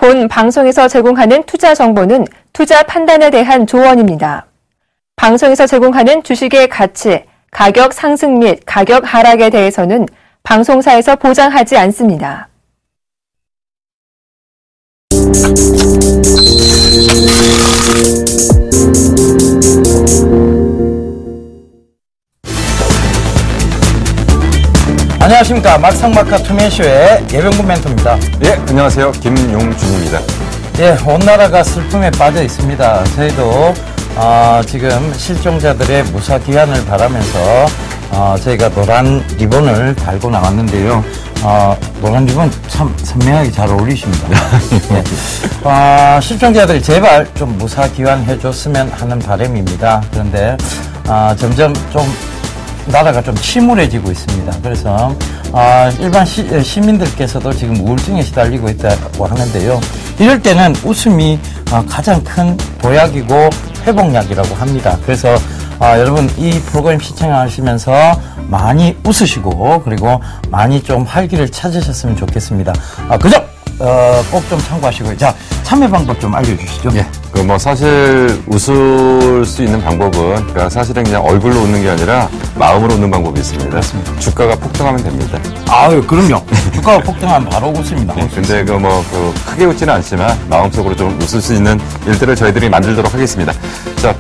본 방송에서 제공하는 투자 정보는 투자 판단에 대한 조언입니다. 방송에서 제공하는 주식의 가치, 가격 상승 및 가격 하락에 대해서는 방송사에서 보장하지 않습니다. 안녕하십니까. 막상막하 투맨쇼의 예병군 멘토입니다. 예, 안녕하세요. 김용준입니다. 예, 온 나라가 슬픔에 빠져 있습니다. 저희도 지금 실종자들의 무사 귀환을 바라면서 저희가 노란 리본을 달고 나왔는데요. 노란 리본 참 선명하게 잘 어울리십니다. 예. 실종자들 제발 좀 무사 귀환해 줬으면 하는 바람입니다. 그런데 점점 좀 나라가 좀 침울해지고 있습니다. 그래서 일반 시민들께서도 지금 우울증에 시달리고 있다고 하는데요. 이럴 때는 웃음이 가장 큰 보약이고 회복약이라고 합니다. 그래서 여러분 이 프로그램 시청하시면서 많이 웃으시고 그리고 많이 좀 활기를 찾으셨으면 좋겠습니다. 그죠? 꼭 좀 참고하시고요. 자, 참여 방법 좀 알려주시죠. 예. 사실 웃을 수 있는 방법은, 그러니까 사실은 그냥 얼굴로 웃는 게 아니라 마음으로 웃는 방법이 있습니다. 그렇습니다. 주가가 폭등하면 됩니다. 아유, 그럼요. 주가가 폭등하면 바로 웃습니다. 네, 근데 크게 웃지는 않지만 마음속으로 좀 웃을 수 있는 일들을 저희들이 만들도록 하겠습니다. 자,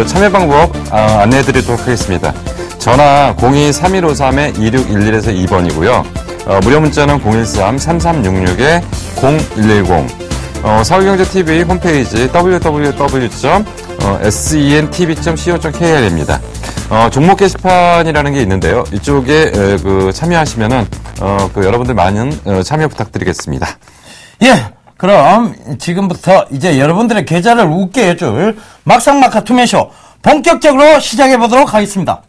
참여 방법, 안내해 드리도록 하겠습니다. 전화 02-3153-2611에서 2번이고요. 무료 문자는 013-3366-0110. 서울경제TV 홈페이지 www.sentv.co.kr입니다. 종목 게시판이라는 게 있는데요. 이쪽에 참여하시면은 여러분들 많은 참여 부탁드리겠습니다. 예, 그럼 지금부터 이제 여러분들의 계좌를 웃게 해줄 막상막하 투맨쇼 본격적으로 시작해 보도록 하겠습니다.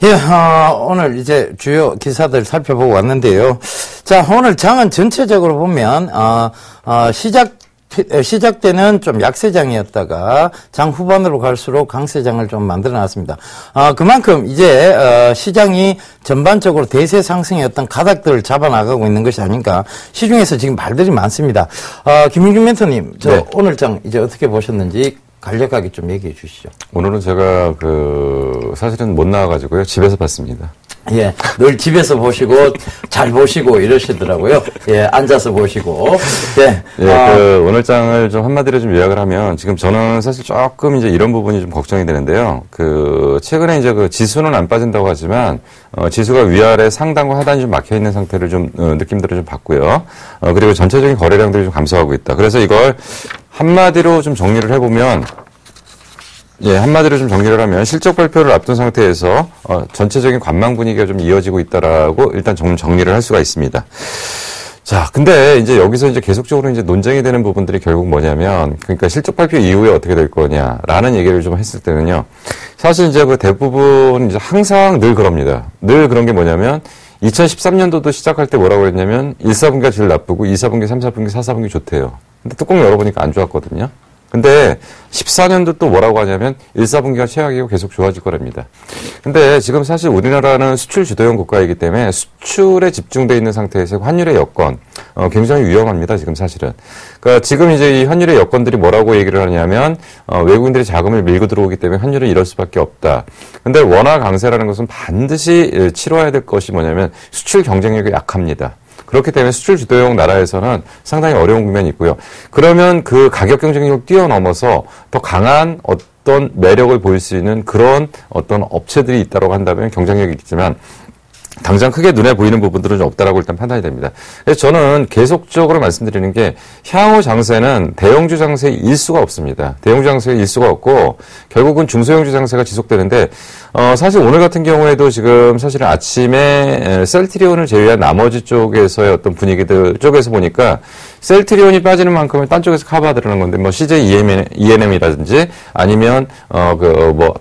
예, 오늘 이제 주요 기사들 살펴보고 왔는데요. 자, 오늘 장은 전체적으로 보면, 시작 때는 좀 약세장이었다가 장 후반으로 갈수록 강세장을 좀 만들어 놨습니다. 그만큼 이제, 시장이 전반적으로 대세 상승의 어떤 가닥들을 잡아나가고 있는 것이 아닌가. 시중에서 지금 말들이 많습니다. 김용준 멘토님, 네. 오늘 장 이제 어떻게 보셨는지 간략하게 좀 얘기해 주시죠. 오늘은 제가 사실은 못 나와가지고요. 집에서 봤습니다. 예, 늘 집에서 보시고, 잘 보시고 이러시더라고요. 예, 앉아서 보시고. 예. 예, 오늘 장을 좀 한마디로 좀 요약을 하면, 지금 저는 사실 조금 이제 이런 부분이 좀 걱정이 되는데요. 최근에 이제 지수는 안 빠진다고 하지만, 지수가 위아래 상단과 하단이 좀 막혀 있는 상태를 좀, 느낌들을 좀 봤고요. 그리고 전체적인 거래량들이 좀 감소하고 있다. 그래서 이걸 한마디로 좀 정리를 해보면, 한마디로 좀 정리를 하면 실적 발표를 앞둔 상태에서 전체적인 관망 분위기가 좀 이어지고 있다라고 일단 정리를 할 수가 있습니다. 자, 근데 이제 여기서 이제 계속적으로 이제 논쟁이 되는 부분들이 결국 뭐냐면, 그러니까 실적 발표 이후에 어떻게 될 거냐라는 얘기를 좀 했을 때는요. 사실 이제 그 대부분 이제 항상 늘 그럽니다. 늘 그런 게 뭐냐면, 2013년도도 시작할 때 뭐라고 했냐면, 1, 4분기가 제일 나쁘고, 2, 4분기, 3, 4분기, 4, 4분기 좋대요. 근데 뚜껑 열어보니까 안 좋았거든요. 근데 14년도 또 뭐라고 하냐면 1, 4분기가 최악이고 계속 좋아질 거랍니다. 근데 지금 사실 우리나라는 수출 주도형 국가이기 때문에 수출에 집중되어 있는 상태에서 환율의 여건 굉장히 위험합니다. 지금 사실은. 그러니까 지금 이제 이 환율의 여건들이 뭐라고 얘기를 하냐면 외국인들이 자금을 밀고 들어오기 때문에 환율은 이럴 수밖에 없다. 근데 원화 강세라는 것은 반드시 치러야 될 것이 뭐냐면 수출 경쟁력이 약합니다. 그렇기 때문에 수출 주도형 나라에서는 상당히 어려운 국면이 있고요. 그러면 그 가격 경쟁력을 뛰어넘어서 더 강한 어떤 매력을 보일 수 있는 그런 어떤 업체들이 있다고 한다면 경쟁력이 있지만 당장 크게 눈에 보이는 부분들은 좀 없다라고 일단 판단이 됩니다. 그래서 저는 계속적으로 말씀드리는 게 향후 장세는 대형주 장세의 일수가 없습니다. 대형주 장세의 일수가 없고 결국은 중소형주 장세가 지속되는데 사실 오늘 같은 경우에도 지금 사실은 아침에 셀트리온을 제외한 나머지 쪽에서의 어떤 분위기들 쪽에서 보니까 셀트리온이 빠지는 만큼은 딴 쪽에서 커버하더라는 건데 뭐 CJ ENM이라든지 아니면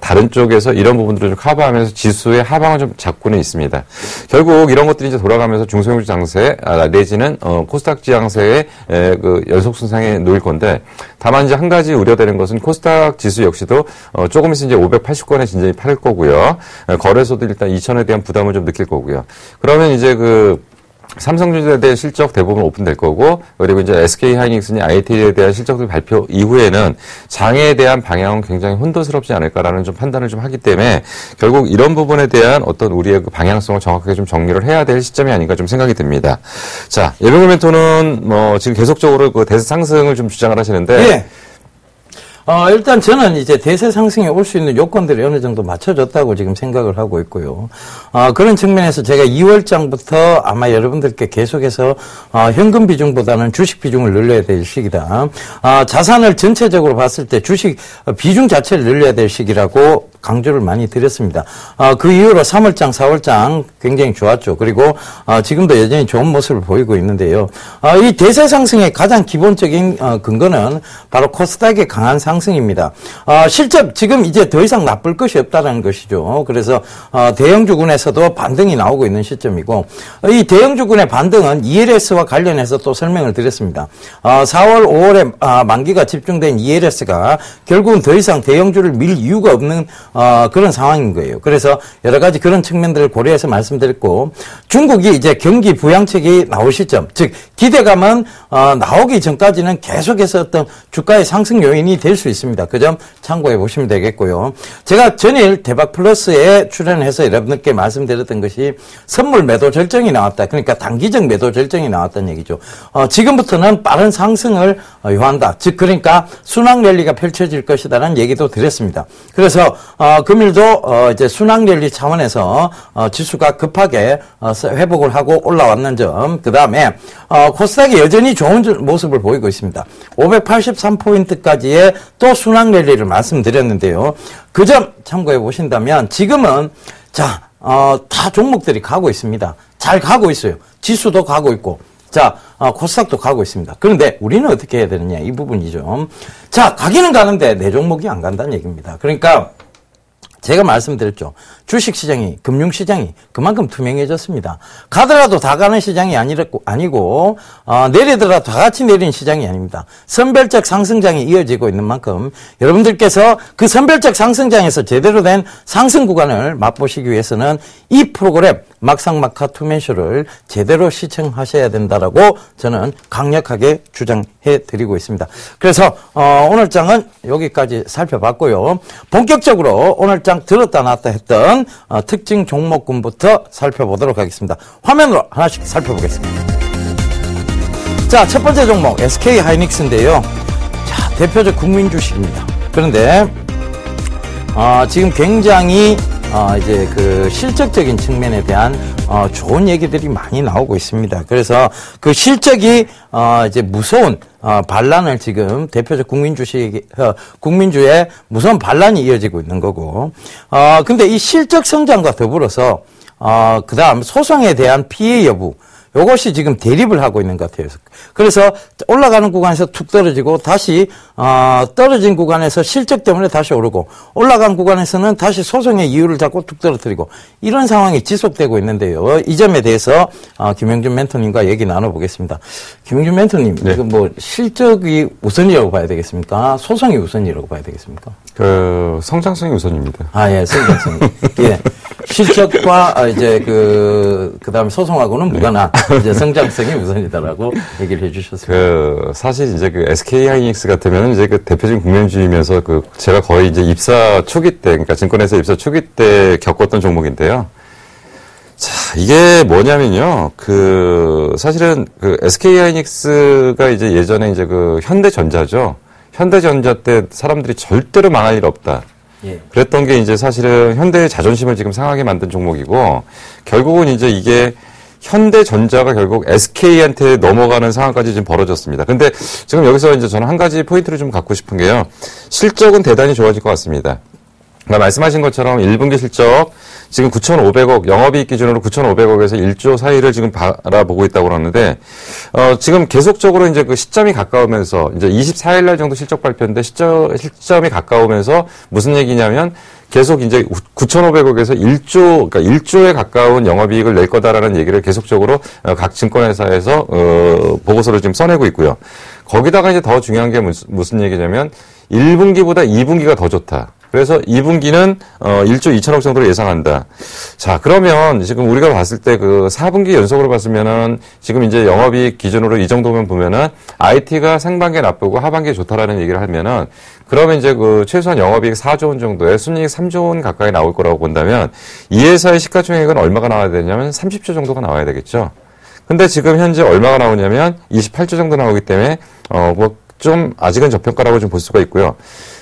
다른 쪽에서 이런 부분들을 좀 커버하면서 지수의 하방을 좀 잡고는 있습니다. 결국 이런 것들이 이제 돌아가면서 중소형주 장세 내지는 코스닥 지향세의 그 연속 순상에 놓일 건데 다만 이제 한 가지 우려되는 것은 코스닥 지수 역시도 조금 있으면 이제 580권에 진전이 팔 거고요. 거래소도 일단 2,000에 대한 부담을 좀 느낄 거고요. 그러면 이제 삼성전자에 실적 대부분 오픈될 거고 그리고 이제 SK하이닉스니 IT에 대한 실적들 발표 이후에는 장에 대한 방향은 굉장히 혼돈스럽지 않을까라는 좀 판단을 좀 하기 때문에 결국 이런 부분에 대한 어떤 우리의 그 방향성을 정확하게 좀 정리를 해야 될 시점이 아닌가 좀 생각이 듭니다. 자, 예병근 멘토는 지금 계속적으로 그 대세 상승을 좀 주장을 하시는데 예. 일단 저는 이제 대세 상승에 올 수 있는 요건들이 어느 정도 맞춰졌다고 지금 생각을 하고 있고요. 그런 측면에서 제가 2월장부터 아마 여러분들께 계속해서 현금 비중보다는 주식 비중을 늘려야 될 시기다. 자산을 전체적으로 봤을 때 주식 비중 자체를 늘려야 될 시기라고 강조를 많이 드렸습니다. 그 이후로 3월장, 4월장 굉장히 좋았죠. 그리고 지금도 여전히 좋은 모습을 보이고 있는데요. 이 대세 상승의 가장 기본적인 근거는 바로 코스닥의 강한 상승입니다. 실적 지금 이제 더 이상 나쁠 것이 없다는 것이죠. 그래서 대형주군에서도 반등이 나오고 있는 시점이고 이 대형주군의 반등은 ELS와 관련해서 또 설명을 드렸습니다. 4월, 5월에 만기가 집중된 ELS가 결국은 더 이상 대형주를 밀 이유가 없는 그런 상황인 거예요. 그래서 여러 가지 그런 측면들을 고려해서 말씀드렸고 중국이 이제 경기 부양책이 나올 시점, 즉 기대감은 나오기 전까지는 계속해서 어떤 주가의 상승 요인이 될 수 있습니다. 그 점 참고해 보시면 되겠고요. 제가 전일 대박 플러스에 출연해서 여러분들께 말씀드렸던 것이 선물 매도 절정이 나왔다. 그러니까 단기적 매도 절정이 나왔다는 얘기죠. 지금부터는 빠른 상승을 요한다. 즉 그러니까 순환 랠리가 펼쳐질 것이다라는 얘기도 드렸습니다. 그래서 금일도 이제 순환 랠리 차원에서 지수가 급하게 회복을 하고 올라왔는 점, 그 다음에 코스닥이 여전히 좋은 모습을 보이고 있습니다. 583포인트까지의 또 순환 랠리를 말씀드렸는데요. 그 점 참고해 보신다면 지금은 다 종목들이 가고 있습니다. 잘 가고 있어요. 지수도 가고 있고 코스닥도 가고 있습니다. 그런데 우리는 어떻게 해야 되느냐 이 부분이죠. 가기는 가는데 내 종목이 안 간다는 얘기입니다. 그러니까 제가 말씀드렸죠. 주식시장이, 금융시장이 그만큼 투명해졌습니다. 가더라도 다 가는 시장이 아니고 내리더라도 다 같이 내리는 시장이 아닙니다. 선별적 상승장이 이어지고 있는 만큼 여러분들께서 그 선별적 상승장에서 제대로 된 상승 구간을 맛보시기 위해서는 이 프로그램 막상막하 투맨쇼를 제대로 시청하셔야 된다라고 저는 강력하게 주장해 드리고 있습니다. 그래서 오늘 장은 여기까지 살펴봤고요. 본격적으로 오늘 장 들었다 놨다 했던 특징 종목군부터 살펴보도록 하겠습니다. 화면으로 하나씩 살펴보겠습니다. 첫 번째 종목 SK하이닉스인데요. 대표적 국민 주식입니다. 그런데 지금 굉장히 이제 그 실적적인 측면에 대한 좋은 얘기들이 많이 나오고 있습니다. 그래서 그 실적이 이제 무서운 반란을 지금 대표적 국민주의 무서운 반란이 이어지고 있는 거고 근데 이 실적 성장과 더불어서 그다음 소송에 대한 피해 여부 요것이 지금 대립을 하고 있는 것 같아요. 그래서 올라가는 구간에서 툭 떨어지고 다시 떨어진 구간에서 실적 때문에 다시 오르고 올라간 구간에서는 다시 소송의 이유를 잡고 툭 떨어뜨리고 이런 상황이 지속되고 있는데요. 이 점에 대해서 김영준 멘토님과 얘기 나눠보겠습니다. 김영준 멘토님, 네. 이거 뭐 실적이 우선이라고 봐야 되겠습니까? 소송이 우선이라고 봐야 되겠습니까? 성장성이 우선입니다. 예, 성장성. 예. 실적과 이제 그다음에 소송하고는 무관한 이제 성장성이 우선이다라고 얘기를 해주셨습니다. 사실 이제 SK 하이닉스 같으면 이제 대표적인 국면주이면서 제가 거의 이제 입사 초기 때, 그러니까 증권회사 입사 초기 때 겪었던 종목인데요. 자, 이게 뭐냐면요. 사실은 SK 하이닉스가 이제 예전에 이제 현대전자죠. 현대전자 때 사람들이 절대로 망할 일 없다. 예. 그랬던 게 이제 사실은 현대의 자존심을 지금 상하게 만든 종목이고, 결국은 이제 이게 현대전자가 결국 SK한테 넘어가는 상황까지 지금 벌어졌습니다. 근데 지금 여기서 이제 저는 한 가지 포인트를 좀 갖고 싶은 게요. 실적은 대단히 좋아질 것 같습니다. 그러니까 말씀하신 것처럼 1분기 실적 지금 9,500억, 영업이익 기준으로 9,500억에서 1조 사이를 지금 바라보고 있다고 그러는데, 지금 계속적으로 이제 시점이 가까우면서, 이제 24일 날 정도 실적 발표인데, 시점이 가까우면서 무슨 얘기냐면, 계속 이제 9,500억에서 1조, 그러니까 1조에 가까운 영업이익을 낼 거다라는 얘기를 계속적으로 각 증권회사에서, 보고서를 지금 써내고 있고요. 거기다가 이제 더 중요한 게 무슨 얘기냐면, 1분기보다 2분기가 더 좋다. 그래서 2분기는 1조 2천억 정도로 예상한다. 자, 그러면 지금 우리가 봤을 때 4분기 연속으로 봤으면은 지금 이제 영업이익 기준으로 이 정도면 보면은 IT가 상반기에 나쁘고 하반기에 좋다라는 얘기를 하면은, 그러면 이제 최소한 영업이익 4조 원 정도에 순이익 3조 원 가까이 나올 거라고 본다면 이 회사의 시가총액은 얼마가 나와야 되냐면 30조 정도가 나와야 되겠죠. 근데 지금 현재 얼마가 나오냐면 28조 정도 나오기 때문에 좀 아직은 저평가라고 좀 볼 수가 있고요.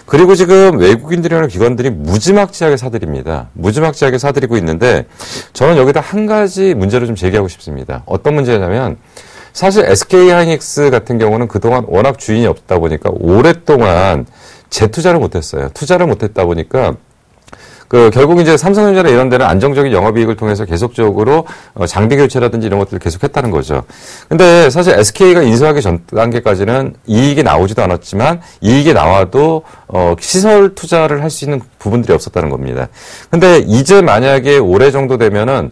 그리고 지금 외국인들이나 기관들이 무지막지하게 사들입니다. 무지막지하게 사들이고 있는데, 저는 여기다 한 가지 문제를 좀 제기하고 싶습니다. 어떤 문제냐면, 사실 SK 하이닉스 같은 경우는 그동안 워낙 주인이 없다 보니까 오랫동안 재투자를 못했어요. 투자를 못했다 보니까 결국 이제 삼성전자나 이런 데는 안정적인 영업이익을 통해서 계속적으로 장비 교체라든지 이런 것들을 계속 했다는 거죠. 근데 사실 SK가 인수하기 전 단계까지는 이익이 나오지도 않았지만, 이익이 나와도 시설 투자를 할 수 있는 부분들이 없었다는 겁니다. 근데 이제 만약에 올해 정도 되면은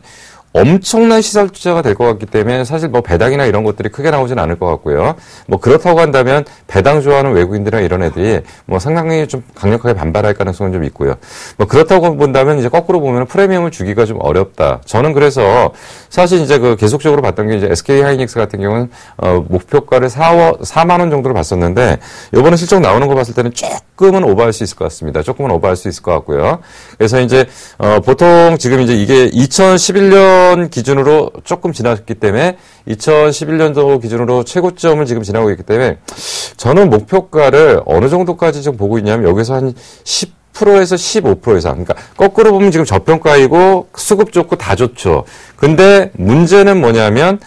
엄청난 시설 투자가 될 것 같기 때문에 사실 배당이나 이런 것들이 크게 나오진 않을 것 같고요. 그렇다고 한다면 배당 좋아하는 외국인들이나 이런 애들이 상당히 좀 강력하게 반발할 가능성은 좀 있고요. 그렇다고 본다면 이제 거꾸로 보면 프리미엄을 주기가 좀 어렵다. 저는 그래서 사실 이제 계속적으로 봤던 게 이제 SK 하이닉스 같은 경우는 목표가를 4만 원 정도로 봤었는데, 요번에 실적 나오는 거 봤을 때는 조금은 오버할 수 있을 것 같습니다. 조금은 오버할 수 있을 것 같고요. 그래서 이제 보통 지금 이제 이게 2011년 기준으로 조금 지났기 때문에 2011년도 기준으로 최고점을 지금 지나고 있기 때문에 저는 목표가를 어느 정도까지 좀 보고 있냐면 여기서 한 10%에서 15% 이상. 그러니까 거꾸로 보면 지금 저평가이고 수급 좋고 다 좋죠. 근데 문제는 뭐냐면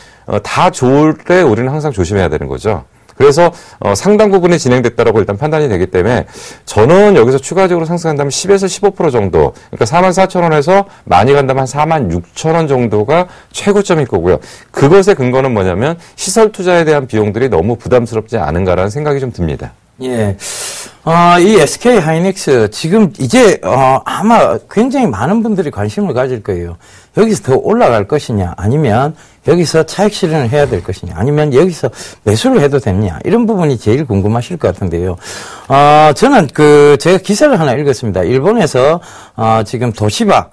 다 좋을 때 우리는 항상 조심해야 되는 거죠. 그래서 상당 부분이 진행됐다라고 일단 판단이 되기 때문에 저는 여기서 추가적으로 상승한다면 10에서 15% 정도, 그러니까 44,000원에서 많이 간다면 한 46,000원 정도가 최고점일 거고요. 그것의 근거는 뭐냐면 시설 투자에 대한 비용들이 너무 부담스럽지 않은가라는 생각이 좀 듭니다. 예. 이 SK 하이닉스 지금 이제 아마 굉장히 많은 분들이 관심을 가질 거예요. 여기서 더 올라갈 것이냐, 아니면 여기서 차익 실현을 해야 될 것이냐, 아니면 여기서 매수를 해도 되느냐, 이런 부분이 제일 궁금하실 것 같은데요. 저는 제가 기사를 하나 읽었습니다. 일본에서 지금 도시바,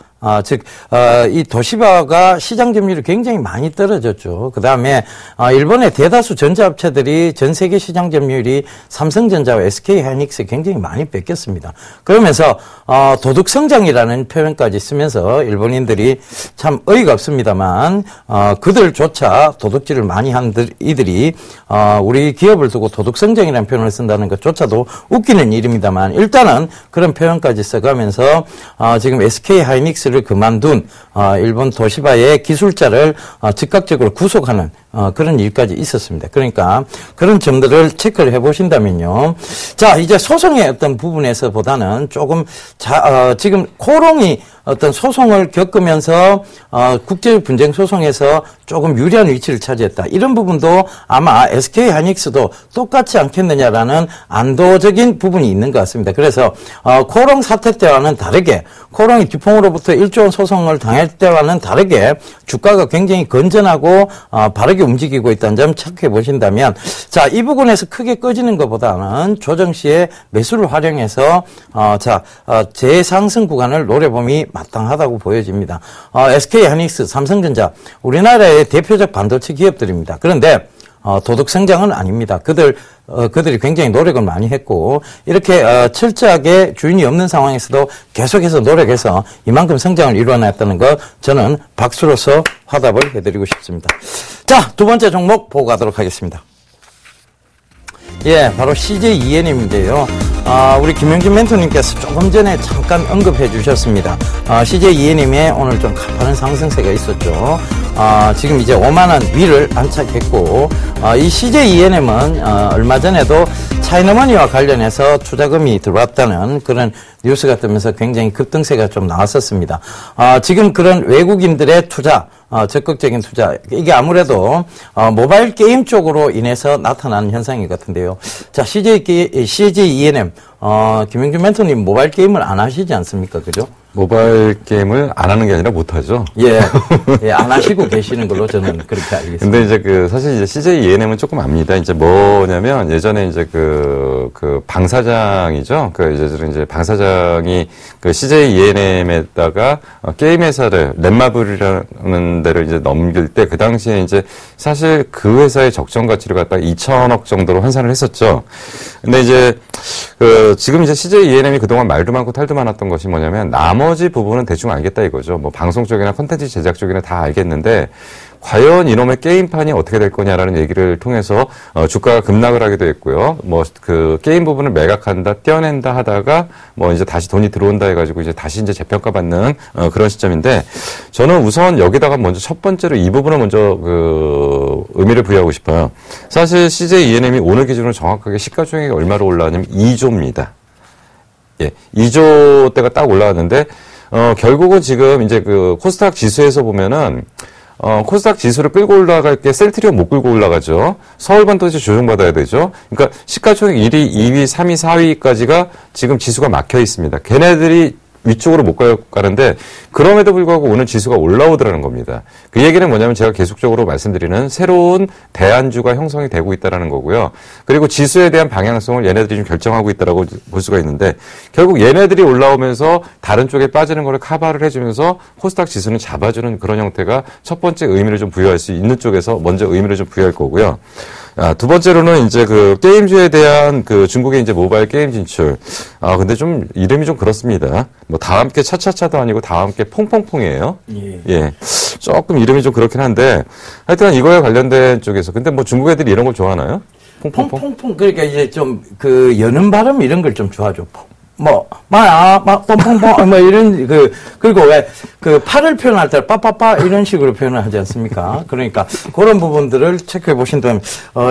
이 도시바가 시장 점유율이 굉장히 많이 떨어졌죠. 그 다음에, 일본의 대다수 전자업체들이 전 세계 시장 점유율이 삼성전자와 SK 하이닉스에 굉장히 많이 뺏겼습니다. 그러면서, 도둑성장이라는 표현까지 쓰면서 일본인들이 참 어이가 없습니다만, 그들조차 도둑질을 많이 한 이들이, 우리 기업을 두고 도둑성장이라는 표현을 쓴다는 것조차도 웃기는 일입니다만, 일단은 그런 표현까지 써가면서, 지금 SK 하이닉스 를 그만둔 일본 도시바의 기술자를 즉각적으로 구속하는 그런 일까지 있었습니다. 그러니까 그런 점들을 체크를 해보신다면요. 자, 이제 소송의 어떤 부분에서보다는 조금 지금 코롱이 어떤 소송을 겪으면서 국제적 분쟁 소송에서 조금 유리한 위치를 차지했다. 이런 부분도 아마 SK 하이닉스도 똑같지 않겠느냐라는 안도적인 부분이 있는 것 같습니다. 그래서 코롱 사태 때와는 다르게 코롱이 듀퐁으로부터 1조 원 소송을 당할 때와는 다르게 주가가 굉장히 건전하고 바르게 움직이고 있다는 점 체크해 보신다면 자, 이 부분에서 크게 꺼지는 것보다는 조정 시에 매수를 활용해서 재상승 구간을 노려봄이 마땅하다고 보여집니다. SK 하이닉스, 삼성전자 우리나라의 대표적 반도체 기업들입니다. 그런데 도덕 성장은 아닙니다. 그들이 굉장히 노력을 많이 했고 이렇게 철저하게 주인이 없는 상황에서도 계속해서 노력해서 이만큼 성장을 이루어냈다는 것 저는 박수로서 화답을 해드리고 싶습니다. 자, 두 번째 종목 보고 가도록 하겠습니다. 예, 바로 CJENM인데요. 우리 김영진 멘토님께서 조금 전에 잠깐 언급해 주셨습니다. CJENM에 오늘 좀 가파른 상승세가 있었죠. 지금 이제 5만원 위를 안착했고, 이 CJENM은 얼마 전에도 차이너머니와 관련해서 투자금이 들어왔다는 그런 뉴스가 뜨면서 굉장히 급등세가 좀 나왔었습니다. 지금 그런 외국인들의 투자, 적극적인 투자, 이게 아무래도 모바일 게임 쪽으로 인해서 나타나는 현상인 것 같은데요. 자, CJENM, 김영준 멘토님 모바일 게임을 안 하시지 않습니까? 그죠? 모바일 게임을 안 하는 게 아니라 못 하죠. 예, 안 하시고 계시는 걸로 저는 그렇게 알겠습니다. 근데 이제 사실 이제 CJENM은 조금 압니다. 이제 뭐냐면 예전에 이제 그 방사장이죠. 이제 방사장이 CJENM에다가 게임 회사를 넷마블이라는 데를 이제 넘길 때 그 당시에 이제 사실 그 회사의 적정 가치를 갖다가 2천억 정도로 환산을 했었죠. 근데 이제 지금 이제 CJENM이 그동안 말도 많고 탈도 많았던 것이 뭐냐면 나머지 부분은 대충 알겠다 이거죠. 뭐 방송 쪽이나 콘텐츠 제작 쪽이나 다 알겠는데 과연 이놈의 게임판이 어떻게 될 거냐라는 얘기를 통해서 주가가 급락을 하기도 했고요. 뭐 게임 부분을 매각한다, 떼어낸다 하다가 뭐 이제 다시 돈이 들어온다 해가지고 이제 다시 이제 재평가 받는 그런 시점인데 저는 우선 여기다가 먼저 첫 번째로 이 부분을 먼저 의미를 부여하고 싶어요. 사실 CJENM이 오늘 기준으로 정확하게 시가총액이 얼마로 올라왔냐면 2조입니다. 예, 2조 대가 딱 올라왔는데 결국은 지금 이제 코스닥 지수에서 보면은 코스닥 지수를 끌고 올라갈 게 셀트리온 못 끌고 올라가죠. 서울반도체 조정받아야 되죠. 그러니까 시가총액 1위, 2위, 3위, 4위까지가 지금 지수가 막혀 있습니다. 걔네들이 위쪽으로 못 가는데 그럼에도 불구하고 오늘 지수가 올라오더라는 겁니다. 그 얘기는 뭐냐면 제가 계속적으로 말씀드리는 새로운 대안주가 형성이 되고 있다는 거고요. 그리고 지수에 대한 방향성을 얘네들이 좀 결정하고 있다라고 볼 수가 있는데 결국 얘네들이 올라오면서 다른 쪽에 빠지는 거를 커버를 해주면서 코스닥 지수는 잡아주는 그런 형태가 첫 번째 의미를 좀 부여할 수 있는 쪽에서 먼저 의미를 좀 부여할 거고요. 두 번째로는 이제 게임주에 대한 중국의 이제 모바일 게임 진출. 근데 좀 이름이 좀 그렇습니다. 뭐 다 함께 차차차도 아니고 다 함께 퐁퐁퐁이에요. 예. 조금 이름이 좀 그렇긴 한데 하여튼 이거에 관련된 쪽에서 근데 뭐 중국 애들이 이런 걸 좋아하나요? 퐁퐁퐁. 그러니까 이제 좀 여는 발음 이런 걸 좀 좋아하죠. pompompo, 이런, 그리고 왜, 팔을 표현할 때 빠빠빠 이런 식으로 표현을 하지 않습니까? 그러니까, 그런 부분들을 체크해 보신다면,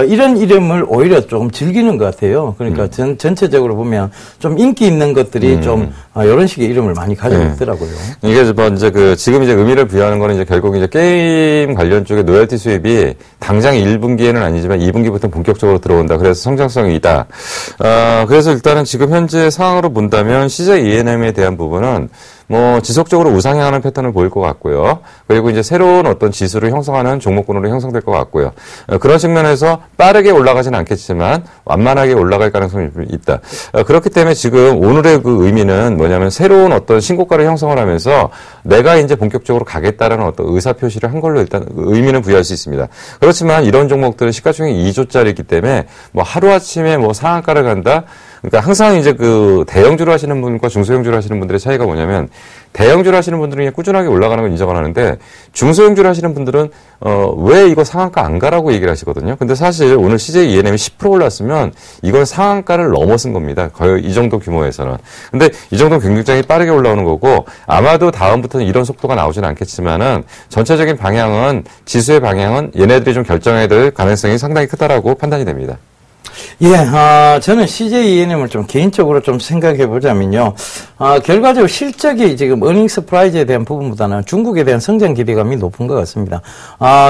이런 이름을 오히려 좀 즐기는 것 같아요. 그러니까, 전체적으로 보면 좀 인기 있는 것들이 좀, 이런 식의 이름을 많이 가지고 있더라고요. 이게 뭐 이제 지금 이제 의미를 부여하는 거는 이제 결국 이제 게임 관련 쪽의 로열티 수입이 당장 1분기에는 아니지만 2분기부터 본격적으로 들어온다. 그래서 성장성이 있다. 그래서 일단은 지금 현재 상황으로 본다면 CJENM에 대한 부분은 뭐 지속적으로 우상향하는 패턴을 보일 것 같고요. 그리고 이제 새로운 어떤 지수를 형성하는 종목군으로 형성될 것 같고요. 그런 측면에서 빠르게 올라가지는 않겠지만 완만하게 올라갈 가능성이 있다. 그렇기 때문에 지금 오늘의 의미는 뭐냐면 새로운 어떤 신고가를 형성을 하면서 내가 이제 본격적으로 가겠다라는 어떤 의사 표시를 한 걸로 일단 의미는 부여할 수 있습니다. 그렇지만 이런 종목들은 시가총액 2조짜리이기 때문에 뭐 하루아침에 뭐 상한가를 간다. 그러니까 항상 이제 대형주를 하시는 분과 중소형주를 하시는 분들의 차이가 뭐냐면 대형주를 하시는 분들은 그냥 꾸준하게 올라가는 걸 인정을 하는데 중소형주를 하시는 분들은 왜 이거 상한가 안 가라고 얘기를 하시거든요. 근데 사실 오늘 CJENM이 10% 올랐으면 이건 상한가를 넘어선 겁니다. 거의 이 정도 규모에서는. 근데 이 정도는 굉장히 빠르게 올라오는 거고 아마도 다음부터는 이런 속도가 나오지는 않겠지만은 전체적인 방향은 지수의 방향은 얘네들이 좀 결정해야 될 가능성이 상당히 크다라고 판단이 됩니다. 예, 저는 CJENM을 좀 개인적으로 좀 생각해 보자면요. 결과적으로 실적이 지금 어닝스 프라이즈에 대한 부분보다는 중국에 대한 성장 기대감이 높은 것 같습니다.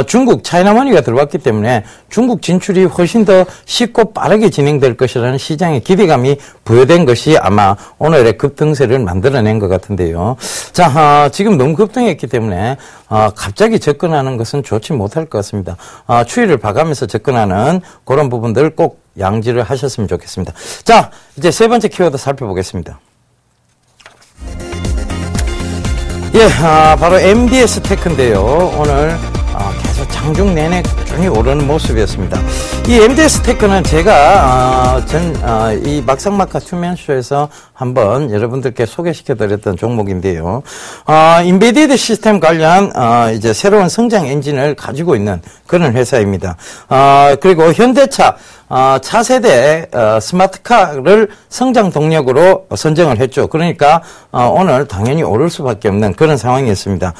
중국 차이나머니가 들어왔기 때문에 중국 진출이 훨씬 더 쉽고 빠르게 진행될 것이라는 시장의 기대감이 부여된 것이 아마 오늘의 급등세를 만들어낸 것 같은데요. 자, 지금 너무 급등했기 때문에 갑자기 접근하는 것은 좋지 못할 것 같습니다. 추이를 봐가면서 접근하는 그런 부분들 꼭 양지를 하셨으면 좋겠습니다. 자, 이제 세 번째 키워드 살펴보겠습니다. 예, 바로 MDS 테크인데요. 오늘 계속 장중 내내 꾸준히 오르는 모습이었습니다. 이 MDS 테크는 제가 이 막상막하 투맨쇼에서 한번 여러분들께 소개시켜드렸던 종목인데요. 인베디드 시스템 관련 이제 새로운 성장 엔진을 가지고 있는 그런 회사입니다. 그리고 현대차 차세대 스마트카를 성장 동력으로 선정을 했죠. 그러니까 오늘 당연히 오를 수밖에 없는 그런 상황이었습니다.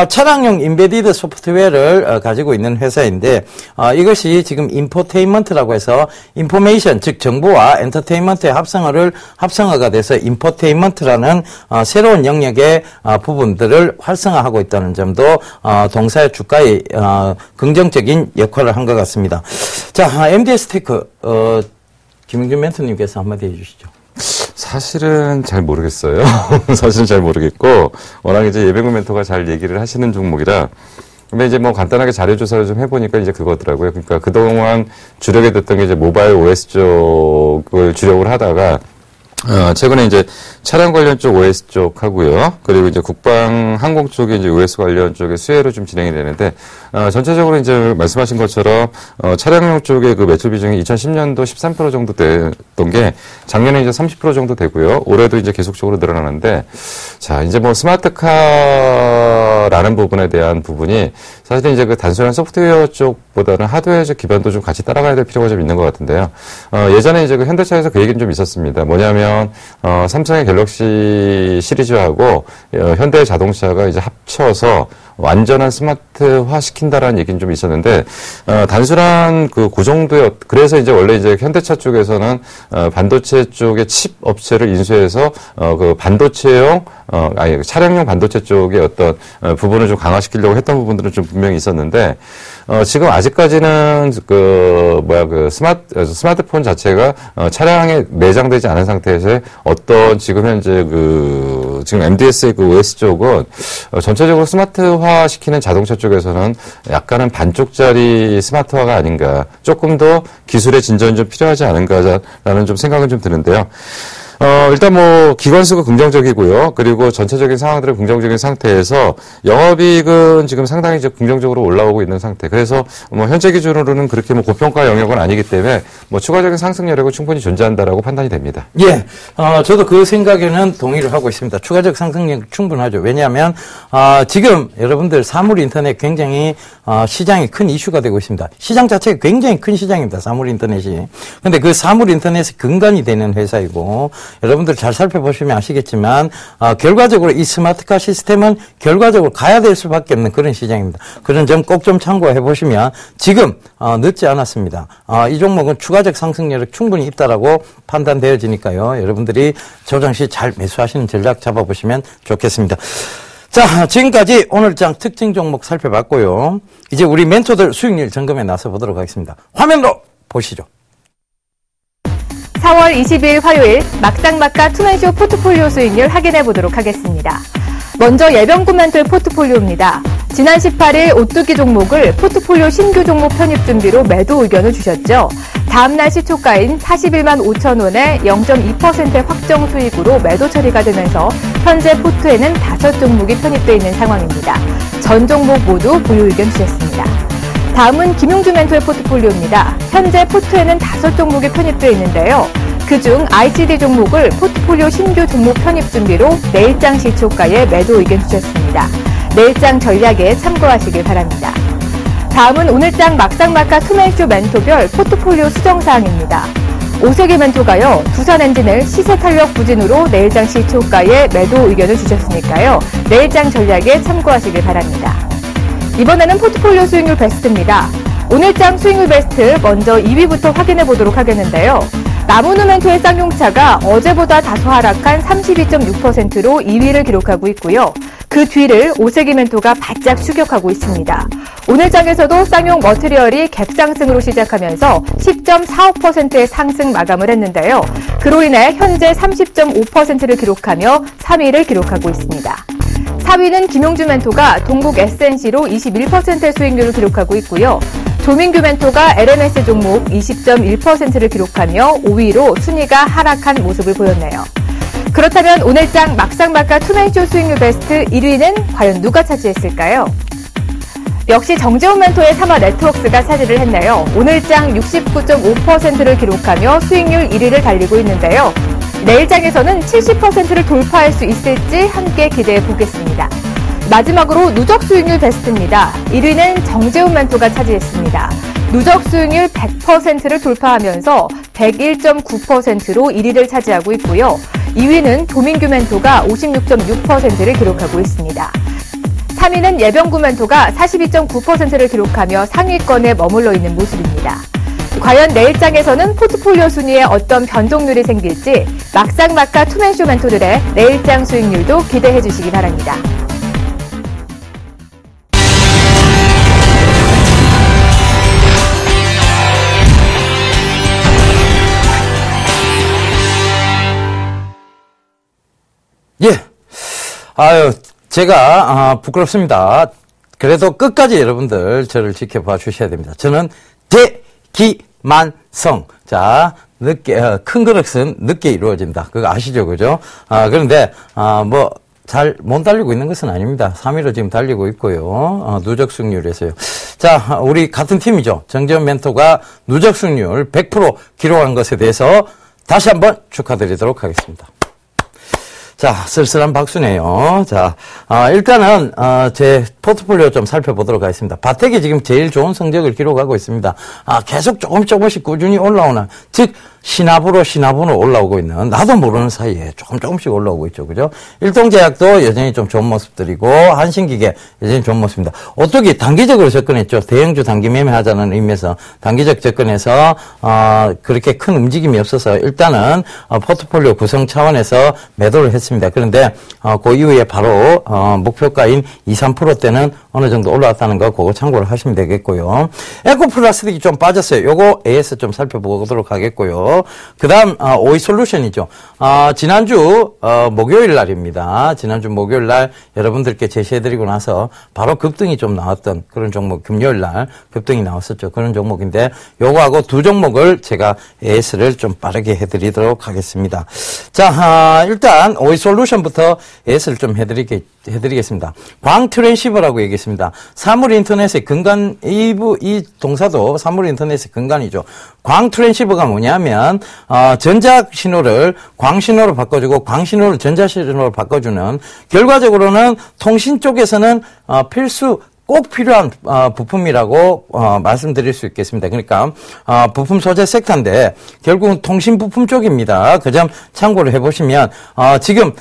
차량용 인베디드 소프트웨어를 가지고 있는 회사인데 이것이 지금 인포테인먼트라고 해서 인포메이션 즉 정보와 엔터테인먼트의 합성어가 돼서 인포테인먼트라는 새로운 영역의 부분들을 활성화하고 있다는 점도 동사의 주가에 긍정적인 역할을 한 것 같습니다. 자, MDS 테크 김영준 멘토님께서 한마디 해주시죠. 사실은 잘 모르겠어요. 사실은 잘 모르겠고 워낙 이제 예병구 멘토가 잘 얘기를 하시는 종목이라. 근데 이제 뭐 간단하게 자료 조사를 좀 해보니까 이제 그거더라고요. 그러니까 그동안 주력에 됐던 게 이제 모바일 OS 쪽을 주력을 하다가 최근에 이제 차량 관련 쪽 OS 쪽 하고요. 그리고 이제 국방 항공 쪽에 이제 OS 관련 쪽에 수혜로 좀 진행이 되는데, 전체적으로 이제 말씀하신 것처럼, 차량용 쪽의 그 매출 비중이 2010년도 13% 정도 됐던 게 작년에 이제 30% 정도 되고요. 올해도 이제 계속적으로 늘어나는데, 자, 이제 뭐 스마트카라는 부분에 대한 부분이 사실은 이제 그 단순한 소프트웨어 쪽보다는 하드웨어적 기반도 좀 같이 따라가야 될 필요가 좀 있는 것 같은데요. 예전에 이제 그 현대차에서 그 얘기는 좀 있었습니다. 뭐냐면, 삼성의 갤럭시 시리즈하고 현대 자동차가 이제 합쳐서 완전한 스마트화 시킨다라는 얘기는 좀 있었는데, 단순한 그 정도의, 그래서 이제 원래 이제 현대차 쪽에서는, 반도체 쪽의 칩 업체를 인수해서, 그 반도체용, 차량용 반도체 쪽의 어떤 부분을 좀 강화시키려고 했던 부분들은 좀 분명히 있었는데, 지금 아직까지는 스마트폰 자체가 차량에 내장되지 않은 상태에서 어떤 지금 현재 지금 MDS의 그 OS 쪽은 전체적으로 스마트화 시키는 자동차 쪽에서는 약간은 반쪽짜리 스마트화가 아닌가, 조금 더 기술의 진전이 좀 필요하지 않은가라는 좀 생각은 좀 드는데요. 일단 뭐 기관수가 긍정적이고요. 그리고 전체적인 상황들은 긍정적인 상태에서 영업이익은 지금 상당히 이제 긍정적으로 올라오고 있는 상태. 그래서 뭐 현재 기준으로는 그렇게 뭐 고평가 영역은 아니기 때문에 뭐 추가적인 상승 여력은 충분히 존재한다라고 판단이 됩니다. 예, 저도 그 생각에는 동의를 하고 있습니다. 추가적 상승력 충분하죠. 왜냐하면 지금 여러분들 사물 인터넷 굉장히 시장이 큰 이슈가 되고 있습니다. 시장 자체가 굉장히 큰 시장입니다. 사물 인터넷이. 근데 그 사물 인터넷의 근간이 되는 회사이고, 여러분들 잘 살펴보시면 아시겠지만 결과적으로 이 스마트카 시스템은 결과적으로 가야 될 수밖에 없는 그런 시장입니다. 그런 점 꼭 좀 참고해 보시면 지금 늦지 않았습니다. 이 종목은 추가적 상승력이 충분히 있다라고 판단되어지니까요. 여러분들이 조정 시 잘 매수하시는 전략 잡아보시면 좋겠습니다. 자, 지금까지 오늘장 특징 종목 살펴봤고요. 이제 우리 멘토들 수익률 점검에 나서 보도록 하겠습니다. 화면으로 보시죠. 4월 20일 화요일 막상막하 투맨쇼 포트폴리오 수익률 확인해 보도록 하겠습니다. 먼저 예병구 멘토의 포트폴리오입니다. 지난 18일 오뚜기 종목을 포트폴리오 신규 종목 편입 준비로 매도 의견을 주셨죠. 다음날 시초가인 41만 5천 원에 0.2%의 확정 수익으로 매도 처리가 되면서 현재 포트에는 5종목이 편입되어 있는 상황입니다. 전 종목 모두 보유 의견 주셨습니다. 다음은 김용주 멘토의 포트폴리오입니다. 현재 포트에는 5종목이 편입되어 있는데요. 그중 ICD 종목을 포트폴리오 신규 종목 편입 준비로 내일장 시초가에 매도 의견 주셨습니다. 내일장 전략에 참고하시길 바랍니다. 다음은 오늘장 막상막하 투맨쇼 멘토별 포트폴리오 수정사항입니다. 오세기 멘토가요, 두산엔진을 시세 탄력 부진으로 내일장 시초가에 매도 의견을 주셨으니까요. 내일장 전략에 참고하시길 바랍니다. 이번에는 포트폴리오 수익률 베스트입니다. 오늘장 수익률 베스트 먼저 2위부터 확인해 보도록 하겠는데요. 나무누멘토의 쌍용차가 어제보다 다소 하락한 32.6%로 2위를 기록하고 있고요. 그 뒤를 오세기멘토가 바짝 추격하고 있습니다. 오늘 장에서도 쌍용 머티리얼이 갭상승으로 시작하면서 10.45%의 상승 마감을 했는데요. 그로 인해 현재 30.5%를 기록하며 3위를 기록하고 있습니다. 4위는 김용주멘토가 동국 SNC로 21%의 수익률을 기록하고 있고요. 조민규멘토가 LMS 종목 20.1%를 기록하며 5위로 순위가 하락한 모습을 보였네요. 그렇다면 오늘장 막상막하 투맨쇼 수익률 베스트 1위는 과연 누가 차지했을까요? 역시 정재훈 멘토의 삼화 네트워크스가 차지를 했네요. 오늘장 69.5%를 기록하며 수익률 1위를 달리고 있는데요. 내일장에서는 70%를 돌파할 수 있을지 함께 기대해 보겠습니다. 마지막으로 누적 수익률 베스트입니다. 1위는 정재훈 멘토가 차지했습니다. 누적 수익률 100%를 돌파하면서 101.9%로 1위를 차지하고 있고요. 2위는 조민규 멘토가 56.6%를 기록하고 있습니다. 3위는 예병구 멘토가 42.9%를 기록하며 상위권에 머물러 있는 모습입니다. 과연 내일장에서는 포트폴리오 순위에 어떤 변동률이 생길지 막상막하 투맨쇼 멘토들의 내일장 수익률도 기대해 주시기 바랍니다. 예. 제가, 부끄럽습니다. 그래도 끝까지 여러분들 저를 지켜봐 주셔야 됩니다. 저는 대기만성. 자, 큰 그릇은 늦게 이루어진다. 그거 아시죠? 그죠? 그런데, 잘 못 달리고 있는 것은 아닙니다. 3위로 지금 달리고 있고요. 누적 수익률에서요. 자, 우리 같은 팀이죠. 정재훈 멘토가 누적 수익률 100% 기록한 것에 대해서 다시 한번 축하드리도록 하겠습니다. 자, 쓸쓸한 박수네요. 자, 일단은, 제 포트폴리오 좀 살펴보도록 하겠습니다. 바텍이 지금 제일 좋은 성적을 기록하고 있습니다. 계속 조금씩 꾸준히 올라오는, 즉, 신압으로 올라오고 있는, 나도 모르는 사이에 조금씩 올라오고 있죠. 그죠? 일동제약도 여전히 좀 좋은 모습들이고, 한신기계 여전히 좋은 모습입니다. 오뚜기 단기적으로 접근했죠. 대형주 단기 매매하자는 의미에서 단기적 접근해서, 그렇게 큰 움직임이 없어서 일단은, 포트폴리오 구성 차원에서 매도를 했습니다. 그런데, 그 이후에 바로, 목표가인 2, 3%대는 어느 정도 올라왔다는 거, 그거 참고를 하시면 되겠고요. 에코플라스틱이 좀 빠졌어요. 요거 AS 좀 살펴보도록 하겠고요. 그 다음, 오이솔루션이죠. 지난주, 목요일 날입니다. 지난주 목요일 날 여러분들께 제시해드리고 나서 바로 급등이 좀 나왔던 그런 종목, 금요일 날 급등이 나왔었죠. 그런 종목인데, 요거하고 두 종목을 제가 AS를 좀 빠르게 해드리도록 하겠습니다. 자, 일단, 오이솔루션부터 AS를 좀 해드리겠습니다. 광트랜시버라고 얘기했습니다. 사물인터넷의 근간, 이 동사도 사물인터넷의 근간이죠. 광트랜시버가 뭐냐면, 전자신호를 광신호로 바꿔주고, 광신호를 전자신호로 바꿔주는, 결과적으로는 통신 쪽에서는, 꼭 필요한 부품이라고 말씀드릴 수 있겠습니다. 그러니까 부품 소재 섹터인데 결국은 통신 부품 쪽입니다. 그 점 참고를 해보시면 지금